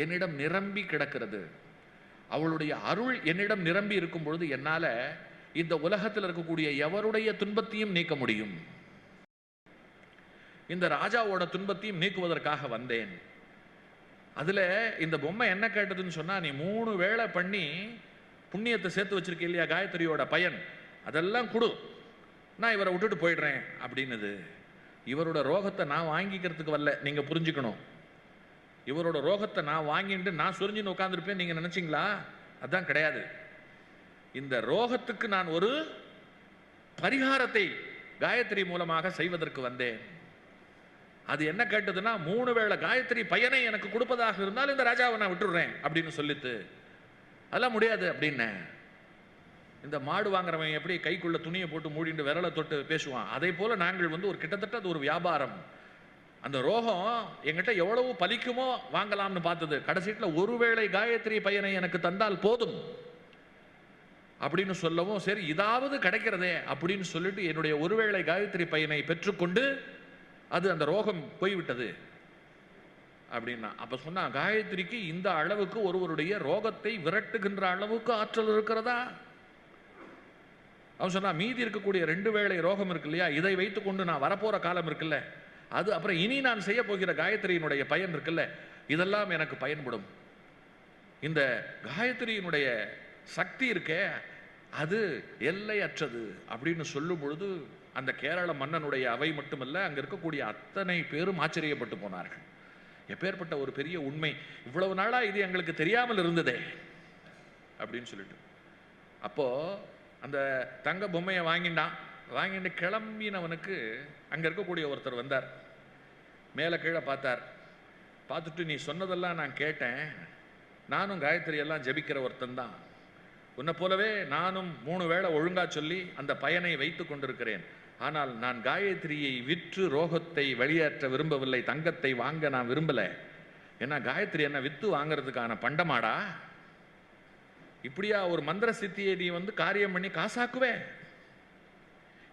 என்னிடம் நிரம்பி கிடக்கிறது. அவளுடைய அருள் என்னிடம் நிரம்பி இருக்கும் பொழுது என்னால இந்த உலகத்தில் இருக்கக்கூடிய எவருடைய துன்பத்தையும் நீக்க முடியும். இந்த ராஜாவோட துன்பத்தையும் நீக்குவதற்காக வந்தேன். அதுல இந்த பொம்மை என்ன கேட்டதுன்னு சொன்னா, நீ 3 வேளை பண்ணி புண்ணியத்தை சேர்த்து வச்சிருக்க இல்லையா காயத்ரியோட பயன், அதெல்லாம் கொடு, நான் இவரை விட்டுட்டு போயிடுறேன் அப்படின்னுது. இவரோட ரோகத்தை நான் வாங்கிக்கிறதுக்கு வரல, நீங்க புரிஞ்சுக்கணும். இவரோட ரோகத்தை நான் வாங்கிட்டு நான் சொரிஞ்சுன்னு உட்காந்துருப்பேன் நீங்க நினைச்சீங்களா? அதான் கிடையாது. இந்த ரோகத்துக்கு நான் ஒரு பரிகாரத்தை காயத்ரி மூலமாக செய்வதற்கு வந்தேன். அது என்ன கேட்டதுன்னா, 3 வேளை காயத்ரி பயனை எனக்கு கொடுப்பதாக இருந்தால் இந்த ராஜாவை நான் விட்டுடுறேன் அப்படின்னு சொல்லிட்டு, அதெல்லாம் முடியாது அப்படின்னு. இந்த மாடு வாங்குறவன் எப்படி கைக்குள்ள துணியை போட்டு மூடிட்டு விரலை தொட்டு பேசுவான், அதே போல நாங்கள் ஒரு கிட்டத்தட்ட அது ஒரு வியாபாரம். அந்த ரோகம் எங்கிட்ட எவ்வளவு பலிக்குமோ வாங்கலாம்னு பார்த்தது. கடைசியில ஒருவேளை காயத்ரி பயனை எனக்கு தந்தால் போதும் அப்படின்னு சொல்லவும், சரி இதாவது கிடைக்கிறதே அப்படின்னு சொல்லிட்டு என்னுடைய ஒருவேளை காயத்ரி பயனை பெற்றுக்கொண்டு அது அந்த ரோகம் போய்விட்டது அப்படின்னா. அப்ப சொன்னா, காயத்ரிக்கு இந்த அளவுக்கு ஒருவருடைய ரோகத்தை விரட்டுகின்ற அளவுக்கு ஆற்றல் இருக்கிறதா? அவன் சொன்னா, மீதி இருக்கக்கூடிய 2 வேளை ரோகம் இருக்கு இல்லையா, இதை வைத்துக் கொண்டு நான் வரப்போற காலம் இருக்குல்ல, அது அப்புறம் இனி நான் செய்ய போகிற காயத்ரியினுடைய பயன் இருக்குல்ல, இதெல்லாம் எனக்கு பயன்படும். இந்த காயத்ரியினுடைய சக்தி இருக்கே அது எல்லையற்றது அப்படின்னு சொல்லும் பொழுது அந்த கேரள மன்னனுடைய அவை மட்டுமல்ல, அங்க இருக்கக்கூடிய அத்தனை பேரும் ஆச்சரியப்பட்டு போனார்கள். எப்பேற்பட்ட ஒரு பெரிய உண்மை, இவ்வளவு நாளா இது எங்களுக்கு தெரியாமல் இருந்ததே அப்படின்னு சொல்லிட்டு. அப்போ அந்த தங்க பொம்மையை வாங்கிட்டு கிளம்பினவனுக்கு அங்க இருக்கக்கூடிய ஒருத்தர் வந்தார். மேலே கீழே பார்த்தார். பார்த்துட்டு, நீ சொன்னதெல்லாம் நான் கேட்டேன், நானும் காயத்ரி எல்லாம் ஜபிக்கிற ஒருத்தன் தான், உன்னை போலவே நானும் 3 வேளை ஒழுங்கா சொல்லி அந்த பயனை வைத்து கொண்டிருக்கிறேன். ஆனால் நான் காயத்ரியை விற்று ரோகத்தை வெளியேற்ற விரும்பவில்லை, தங்கத்தை வாங்க நான் விரும்பல. ஏன்னா காயத்ரி என்ன வித்து வாங்கிறதுக்கான பண்டமாடா? இப்படியா ஒரு மந்திர சித்தியை நீ காரியம் பண்ணி காசாக்குவே?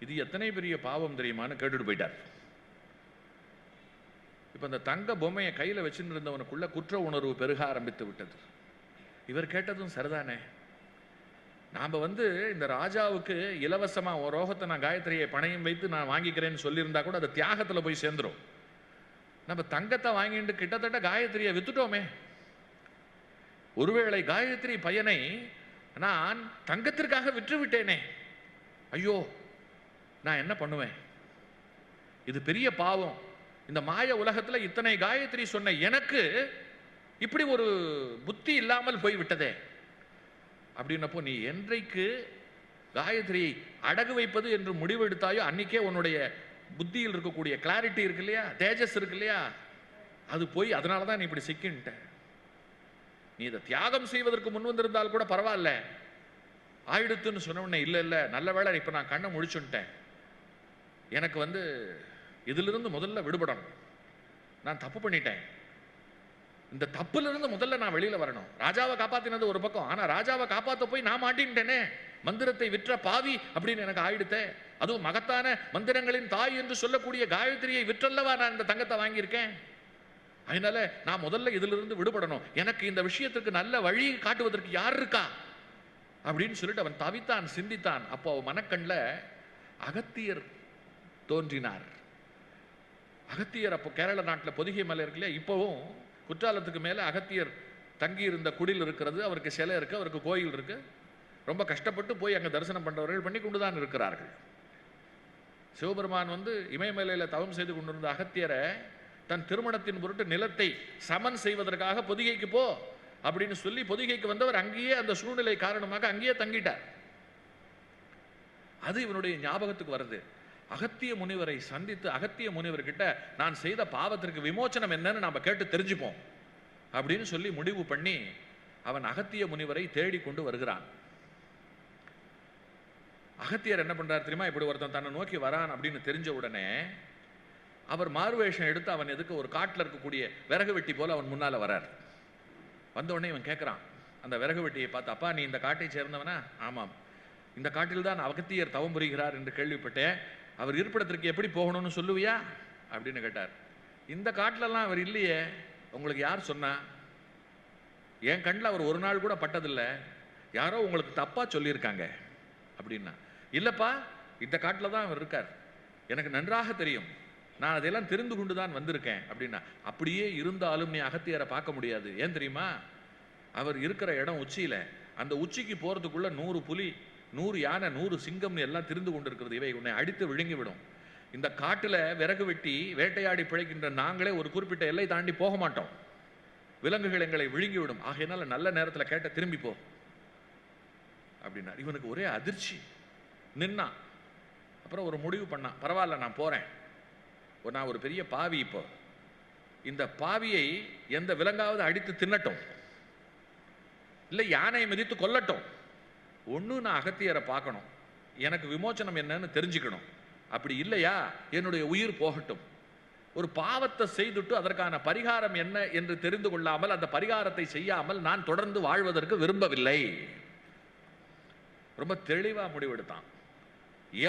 இது எத்தனை பெரிய பாவம் தெரியுமான்னு கேட்டுட்டு போயிட்டார். இப்ப இந்த தங்க பொம்மையை கையில வச்சுட்டு இருந்தவனுக்குள்ள குற்ற உணர்வு பெருக ஆரம்பித்து விட்டது. இவர் கேட்டதும் சரிதானே, நாம இந்த ராஜாவுக்கு இலவசமா ஒரு ரோகத்தை நான் காயத்ரியை பணையம் வைத்து நான் வாங்கிக்கிறேன்னு சொல்லியிருந்தா கூட அது தியாகத்துல போய் சேர்ந்துரும். நம்ம தங்கத்தை வாங்கிட்டு கிட்டத்தட்ட காயத்ரியை வித்துட்டோமே. ஒருவேளை காயத்ரி பயனை நான் தங்கத்திற்காக விற்று விட்டேனே, ஐயோ நான் என்ன பண்ணுவேன்? இது பெரிய பாவம். இந்த மாய உலகத்துல இத்தனை காயத்ரி சொன்ன எனக்கு இப்படி ஒரு புத்தி இல்லாமல் போய்விட்டதே அப்படின்னப்போ, நீ என்றைக்கு காயத்ரியை அடகு வைப்பது என்று முடிவெடுத்தாயோ அன்னைக்கே உன்னுடைய புத்தியில் இருக்கக்கூடிய கிளாரிட்டி இருக்கு இல்லையா, தேஜஸ் இருக்கு இல்லையா, அது போய் அதனாலதான் நீ இப்படி சிக்கின்ட்ட. நீ இதை தியாகம் செய்வதற்கு முன் வந்திருந்தால் கூட பரவாயில்ல, ஆயிடுத்துன்னு சொன்ன உடனே இல்ல இல்ல நல்ல வேளை இப்ப நான் கண்ணை முழிச்சுட்டேன், எனக்கு இதிலிருந்து முதல்ல விடுபடணும், நான் தப்பு பண்ணிட்டேன், இந்த தப்புல இருந்து முதல்ல நான் வெளியில வரணும். ராஜாவை காப்பாத்தினது ஒரு பக்கம், ஆனா ராஜாவை காப்பாத்த போய் நான் மாட்டின்ட்டேனே, மந்திரத்தை விற்ற பாவி அப்படின்னு எனக்கு ஆயிடுத்தே. அதுவும் மகத்தான மந்திரங்களின் தாய் என்று சொல்லக்கூடிய காயத்ரியை விற்றல்லவா நான் இந்த தங்கத்தை வாங்கியிருக்கேன். அதனால நான் முதல்ல இதுல இருந்து விடுபடணும், எனக்கு இந்த விஷயத்துக்கு நல்ல வழி காட்டுவதற்கு யார் இருக்கா அப்படின்னு சொல்லிட்டு அவன் தவித்தான், சிந்தித்தான். அப்போ அவன் மனக்கண்ல அகத்தியர் தோன்றினார். அகத்தியர் அப்போ கேரள நாட்டில் பொதிகை மலை இருக்குல்ல, இப்போவும் குற்றாலத்துக்கு மேல அகத்தியர் தங்கி இருந்த குடில் இருக்கிறது, அவருக்கு சிலை இருக்கு, அவருக்கு கோயில் இருக்கு. ரொம்ப கஷ்டப்பட்டு போய் அங்க தரிசனம் பண்றவர்கள் பண்ணி கொண்டுதான் இருக்கிறார்கள். சிவபெருமான் இமயமலையில தவம் செய்து கொண்டிருந்த அகத்தியரை தன் திருமணத்தின் பொருட்டு நிலத்தை சமன் செய்வதற்காக பொதிகைக்கு போ அப்படின்னு சொல்லி பொதிகைக்கு வந்தவர் அங்கேயே அந்த சூழ்நிலை காரணமாக அங்கேயே தங்கிட்டார். அது இவனுடைய ஞாபகத்துக்கு வருது. அகத்திய முனிவரை சந்தித்து அகத்திய முனிவர்கிட்ட நான் செய்த பாவத்திற்கு விமோச்சனம் என்னன்னு நாம கேட்டு தெரிஞ்சுப்போம் அப்படின்னு சொல்லி முடிவு பண்ணி அவன் அகத்திய முனிவரை தேடிக்கொண்டு வருகிறான். அகத்தியர் என்ன பண்றார் தெரியுமா, இப்படி ஒருத்தன் தன்னை நோக்கி வரான் அப்படின்னு தெரிஞ்ச உடனே அவர் மாறுவேஷம் எடுத்து அவன் எதுக்கு ஒரு காட்டில் இருக்கக்கூடிய விறகு வெட்டி போல அவன் முன்னால வரார். வந்த உடனே இவன் கேட்கிறான் அந்த விறகு வெட்டியை பார்த்து, அப்பா நீ இந்த காட்டை சேர்ந்தவனா? ஆமாம், இந்த காட்டில் தான் அகத்தியர் தவம் புரிகிறார் என்று கேள்விப்பட்டேன், அவர் இருப்பிடத்திற்கு எப்படி போகணும்னு சொல்லுவியா அப்படின்னு கேட்டார். இந்த காட்டிலெல்லாம் அவர் இல்லையே, உங்களுக்கு யார் சொன்னா என் கண்ணில் அவர் ஒரு நாள் கூட பட்டதில்லை, யாரோ உங்களுக்கு தப்பா சொல்லியிருக்காங்க அப்படின்னா. இல்லப்பா, இந்த காட்டில் தான் அவர் இருக்கார், எனக்கு நன்றாக தெரியும், நான் அதையெல்லாம் தெரிந்து கொண்டு தான் வந்திருக்கேன் அப்படின்னா. அப்படியே இருந்தாலும் நீ அகத்தியரை பார்க்க முடியாது. ஏன் தெரியுமா? அவர் இருக்கிற இடம் உச்சியில, அந்த உச்சிக்கு போறதுக்குள்ள 100 புலி, 100 யானை, 100 சிங்கம்னு எல்லாம் திரிந்து கொண்டிருக்கிறது. இவை உன்னை அடித்து விழுங்கி விடும். இந்த காட்டுல விறகு வெட்டி வேட்டையாடி பிழைக்கின்ற நாங்களே ஒரு குறிப்பிட்ட எல்லை தாண்டி போக மாட்டோம். விலங்குகள் எங்களை விழுங்கி விடும். ஆகையினால நல்ல நேரத்தில் கேட்ட திரும்பி போ அப்படின்னா. இவனுக்கு ஒரே அதிர்ச்சி. நின்னான். அப்புறம் ஒரு முடிவு பண்ணான், பரவாயில்ல நான் போறேன், நான் ஒரு பெரிய பாவி, இப்போ இந்த பாவியை எந்த விலங்காவது அடித்து தின்னட்டும், இல்லை யானையை மிதித்து கொல்லட்டும், ஒன்று நான் அகத்தியரை பார்க்கணும், எனக்கு விமோச்சனம் என்னன்னு தெரிஞ்சுக்கணும், அப்படி இல்லையா என்னுடைய உயிர் போகட்டும். ஒரு பாவத்தை செய்துட்டு அதற்கான பரிகாரம் என்ன என்று தெரிந்து கொள்ளாமல் அந்த பரிகாரத்தை செய்யாமல் நான் தொடர்ந்து வாழ்வதற்கு விரும்பவில்லை. ரொம்ப தெளிவா முடிவெடுத்தான்.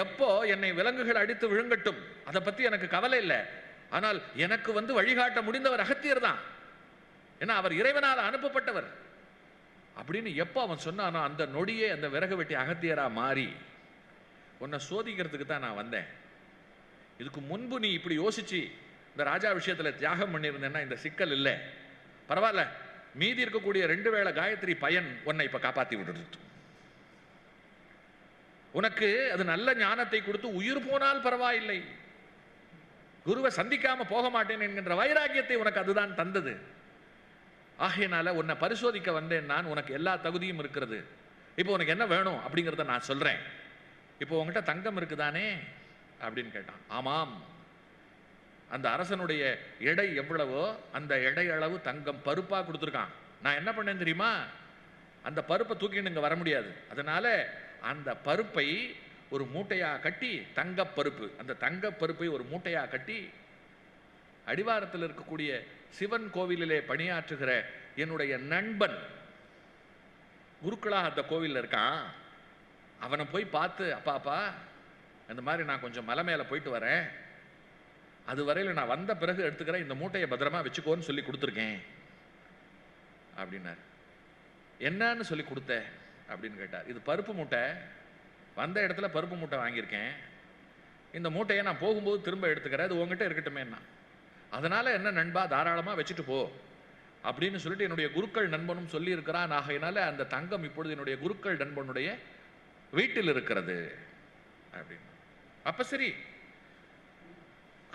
எப்போ என்னை விலங்குகள் அடித்து விழுங்கட்டும், அதை பத்தி எனக்கு கவலை இல்லை, ஆனால் எனக்கு வழிகாட்ட முடிந்தவர் அகத்தியர் தான், ஏன்னா அவர் இறைவனால் அனுப்பப்பட்டவர் அப்படின்னு எப்போ அவன் சொன்னானோ அந்த நொடியே அந்த விறகு வெட்டி அகத்தியரா மாறி, உன்னை சோதிக்கிறதுக்கு தான் நான் வந்தேன், இதுக்கு முன்பு நீ இப்படி யோசிச்சு இந்த ராஜா விஷயத்துல தியாகம் பண்ணியிருந்தேன்னா இந்த சிக்கல் இல்லை, பரவாயில்ல, மீதி இருக்கக்கூடிய 2 வேளை காயத்ரி பயன் உன்னை இப்ப காப்பாத்தி விடுறது, உனக்கு அது நல்ல ஞானத்தை கொடுத்து உயிர் போனால் பரவாயில்லை, குருவை சந்திக்காம போக மாட்டேன் என்கின்ற வைராக்கியத்தை உனக்கு அதுதான் தந்தது. ஆகையினால உன்னை பரிசோதிக்க வந்தேன் நான், உனக்கு எல்லா தகுதியும் இருக்கிறது, இப்போ உனக்கு என்ன வேணும் அப்படிங்கிறத நான் சொல்றேன், இப்போ உங்ககிட்ட தங்கம் இருக்குதானே அப்படின்னு கேட்டான். ஆமாம். அந்த அரசனுடைய எடை எவ்வளவோ அந்த எடை அளவு தங்கம் பருப்பா கொடுத்துருக்கான். நான் என்ன பண்ணேன் தெரியுமா? அந்த பருப்பை தூக்கிட்டு இங்க வர முடியாது, அதனால அந்த பருப்பை ஒரு மூட்டையா கட்டி, தங்கப்பருப்பு, அந்த தங்கப்பருப்பை ஒரு மூட்டையா கட்டி அடிவாரத்தில் இருக்கக்கூடிய சிவன் கோவிலிலே பணியாற்றுகிற என்னுடைய நண்பன் குருக்களாக அந்த கோவிலில் இருக்கான், அவனை போய் பார்த்து, அப்பாப்பா அந்த மாதிரி நான் கொஞ்சம் மலை மேலே போயிட்டு வரேன், அது வரையில் நான் வந்த பிறகு எடுத்துக்கிறேன், இந்த மூட்டையை பத்திரமா வச்சுக்கோன்னு சொல்லி கொடுத்துருக்கேன் அப்படின்னார். என்னன்னு சொல்லி கொடுத்த அப்படின்னு கேட்டார். இது பருப்பு மூட்டை, வந்த இடத்துல பருப்பு மூட்டை வாங்கியிருக்கேன், இந்த மூட்டையை நான் போகும்போது திரும்ப எடுத்துக்கிறேன், அது உங்ககிட்ட இருக்கட்டுமே, அதனால என்ன நண்பா தாராளமாக வச்சுட்டு போ அப்படின்னு சொல்லிட்டு என்னுடைய குருக்கள் நண்பனும் சொல்லி இருக்கிறான். ஆகையினால அந்த தங்கம் இப்பொழுது என்னுடைய குருக்கள் நண்பனுடைய வீட்டில் இருக்கிறது அப்படின்னு. அப்ப சரி,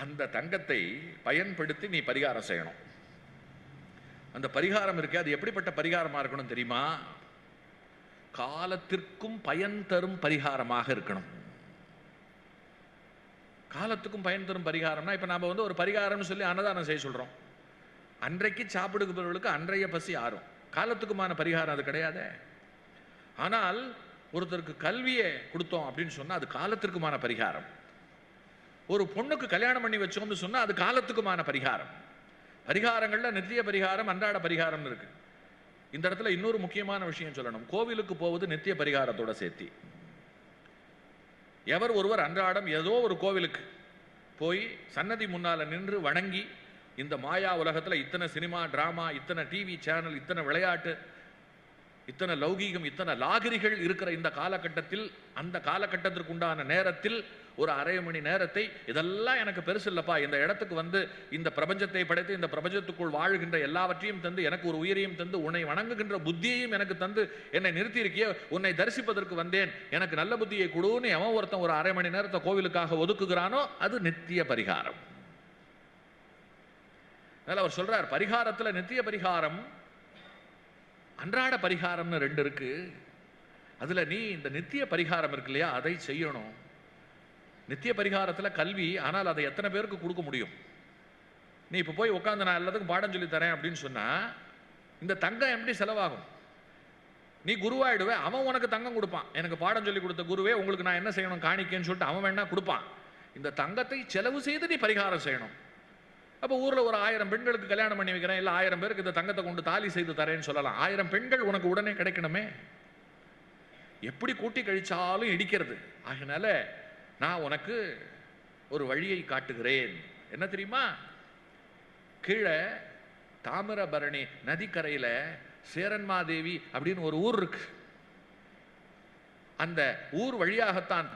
அந்த தங்கத்தை பயன்படுத்தி நீ பரிகாரம் செய்யணும். அந்த பரிகாரம் இருக்கு, அது எப்படிப்பட்ட பரிகாரமா இருக்கணும் தெரியுமா? காலத்திற்கும் பயன் தரும் பரிகாரமாக இருக்கணும். காலத்துக்கும் பயன் தரும் பரிகாரம்னா, இப்ப நாம ஒரு பரிகாரம்னு சொல்லி அன்னதானம் செய்ய சொல்றோம், அன்றைக்கு சாப்பிடுகிறவர்களுக்கு அன்றைய பசி ஆறும், காலத்துக்குமான பரிகாரம் அது கிடையாது. ஆனால் ஒருத்தருக்கு கல்வியை கொடுத்தோம் அப்படின்னு சொன்னா அது காலத்திற்குமான பரிகாரம். ஒரு பொண்ணுக்கு கல்யாணம் பண்ணி வச்சோம்னு சொன்னா அது காலத்துக்குமான பரிகாரம். பரிகாரங்கள்ல நித்திய பரிகாரம், அன்றாட பரிகாரம் இருக்கு. இந்த இடத்துல இன்னொரு முக்கியமான விஷயம் சொல்லணும். கோவிலுக்கு போவது நித்திய பரிகாரத்தோட சேர்த்தி. எவர் ஒருவர் அன்றாடம் ஏதோ ஒரு கோவிலுக்கு போய் சன்னதி முன்னால நின்று வணங்கி, இந்த மாயா உலகத்துல இத்தனை சினிமா டிராமா, இத்தனை டிவி சேனல், இத்தனை விளையாட்டு, இத்தனை லௌகீகம், இத்தனை லாகிரிகள் இருக்கிற இந்த காலகட்டத்தில், அந்த காலகட்டத்திற்கு உண்டான நேரத்தில் ஒரு அரை மணி நேரத்தை, இதெல்லாம் எனக்கு பெருசு இல்லப்பா, இந்த இடத்துக்கு இந்த பிரபஞ்சத்தை படைத்து இந்த பிரபஞ்சத்துக்குள் வாழ்கின்ற எல்லாவற்றையும் தந்து எனக்கு ஒரு உயிரையும் தந்து உன்னை வணங்குகின்ற புத்தியையும் எனக்கு தந்து என்னை நிறுத்தி இருக்கிய, உன்னை தரிசிப்பதற்கு வந்தேன், எனக்கு நல்ல புத்தியை கொடுன்னு எவன் ஒருத்தன் ஒரு அரை மணி நேரத்தை கோவிலுக்காக ஒதுக்குகிறானோ அது நித்திய பரிகாரம். அதனால அவர் சொல்றார், பரிகாரத்துல நித்திய பரிகாரம், அன்றாட பரிகாரம்னு 2 இருக்கு. அதுல நீ இந்த நித்திய பரிகாரம் இருக்கு இல்லையா, அதை செய்யணும். நித்திய பரிகாரத்துல கல்வி, ஆனால் அதை எத்தனை பேருக்கு கொடுக்க முடியும்? நீ இப்ப போய் உட்காந்து நான் எல்லாத்துக்கும் பாடம் சொல்லி தரேன் அப்படின்னு சொன்னா இந்த தங்கம் எப்படி செலவாகும்? நீ குருவாயிடுவே, அவன் உனக்கு தங்கம் கொடுப்பான், எனக்கு பாடம் சொல்லி கொடுத்த குருவே உங்களுக்கு நான் என்ன செய்யணும் காணிக்கேன்னு சொல்லிட்டு அவன் வேணா கொடுப்பான். இந்த தங்கத்தை செலவு செய்து நீ பரிகாரம் செய்யணும். அப்போ ஊரில் ஒரு 1000 பெண்களுக்கு கல்யாணம் பண்ணி வைக்கிறேன், இல்லை 1000 பேருக்கு இந்த தங்கத்தை கொண்டு தாலி செய்து தரேன்னு சொல்லலாம். 1000 பெண்கள் உனக்கு உடனே கிடைக்கணுமே, எப்படி கூட்டி கழிச்சாலும் இடிக்கிறது. ஆகினால நான் உனக்கு ஒரு வழியை காட்டுகிறேன். என்ன தெரியுமா? கீழே தாமிரபரணி நதிக்கரையில் சேரன்மாதேவி அப்படின்னு ஒரு ஊர் இருக்கு. அந்த ஊர் வழியாகத்தான்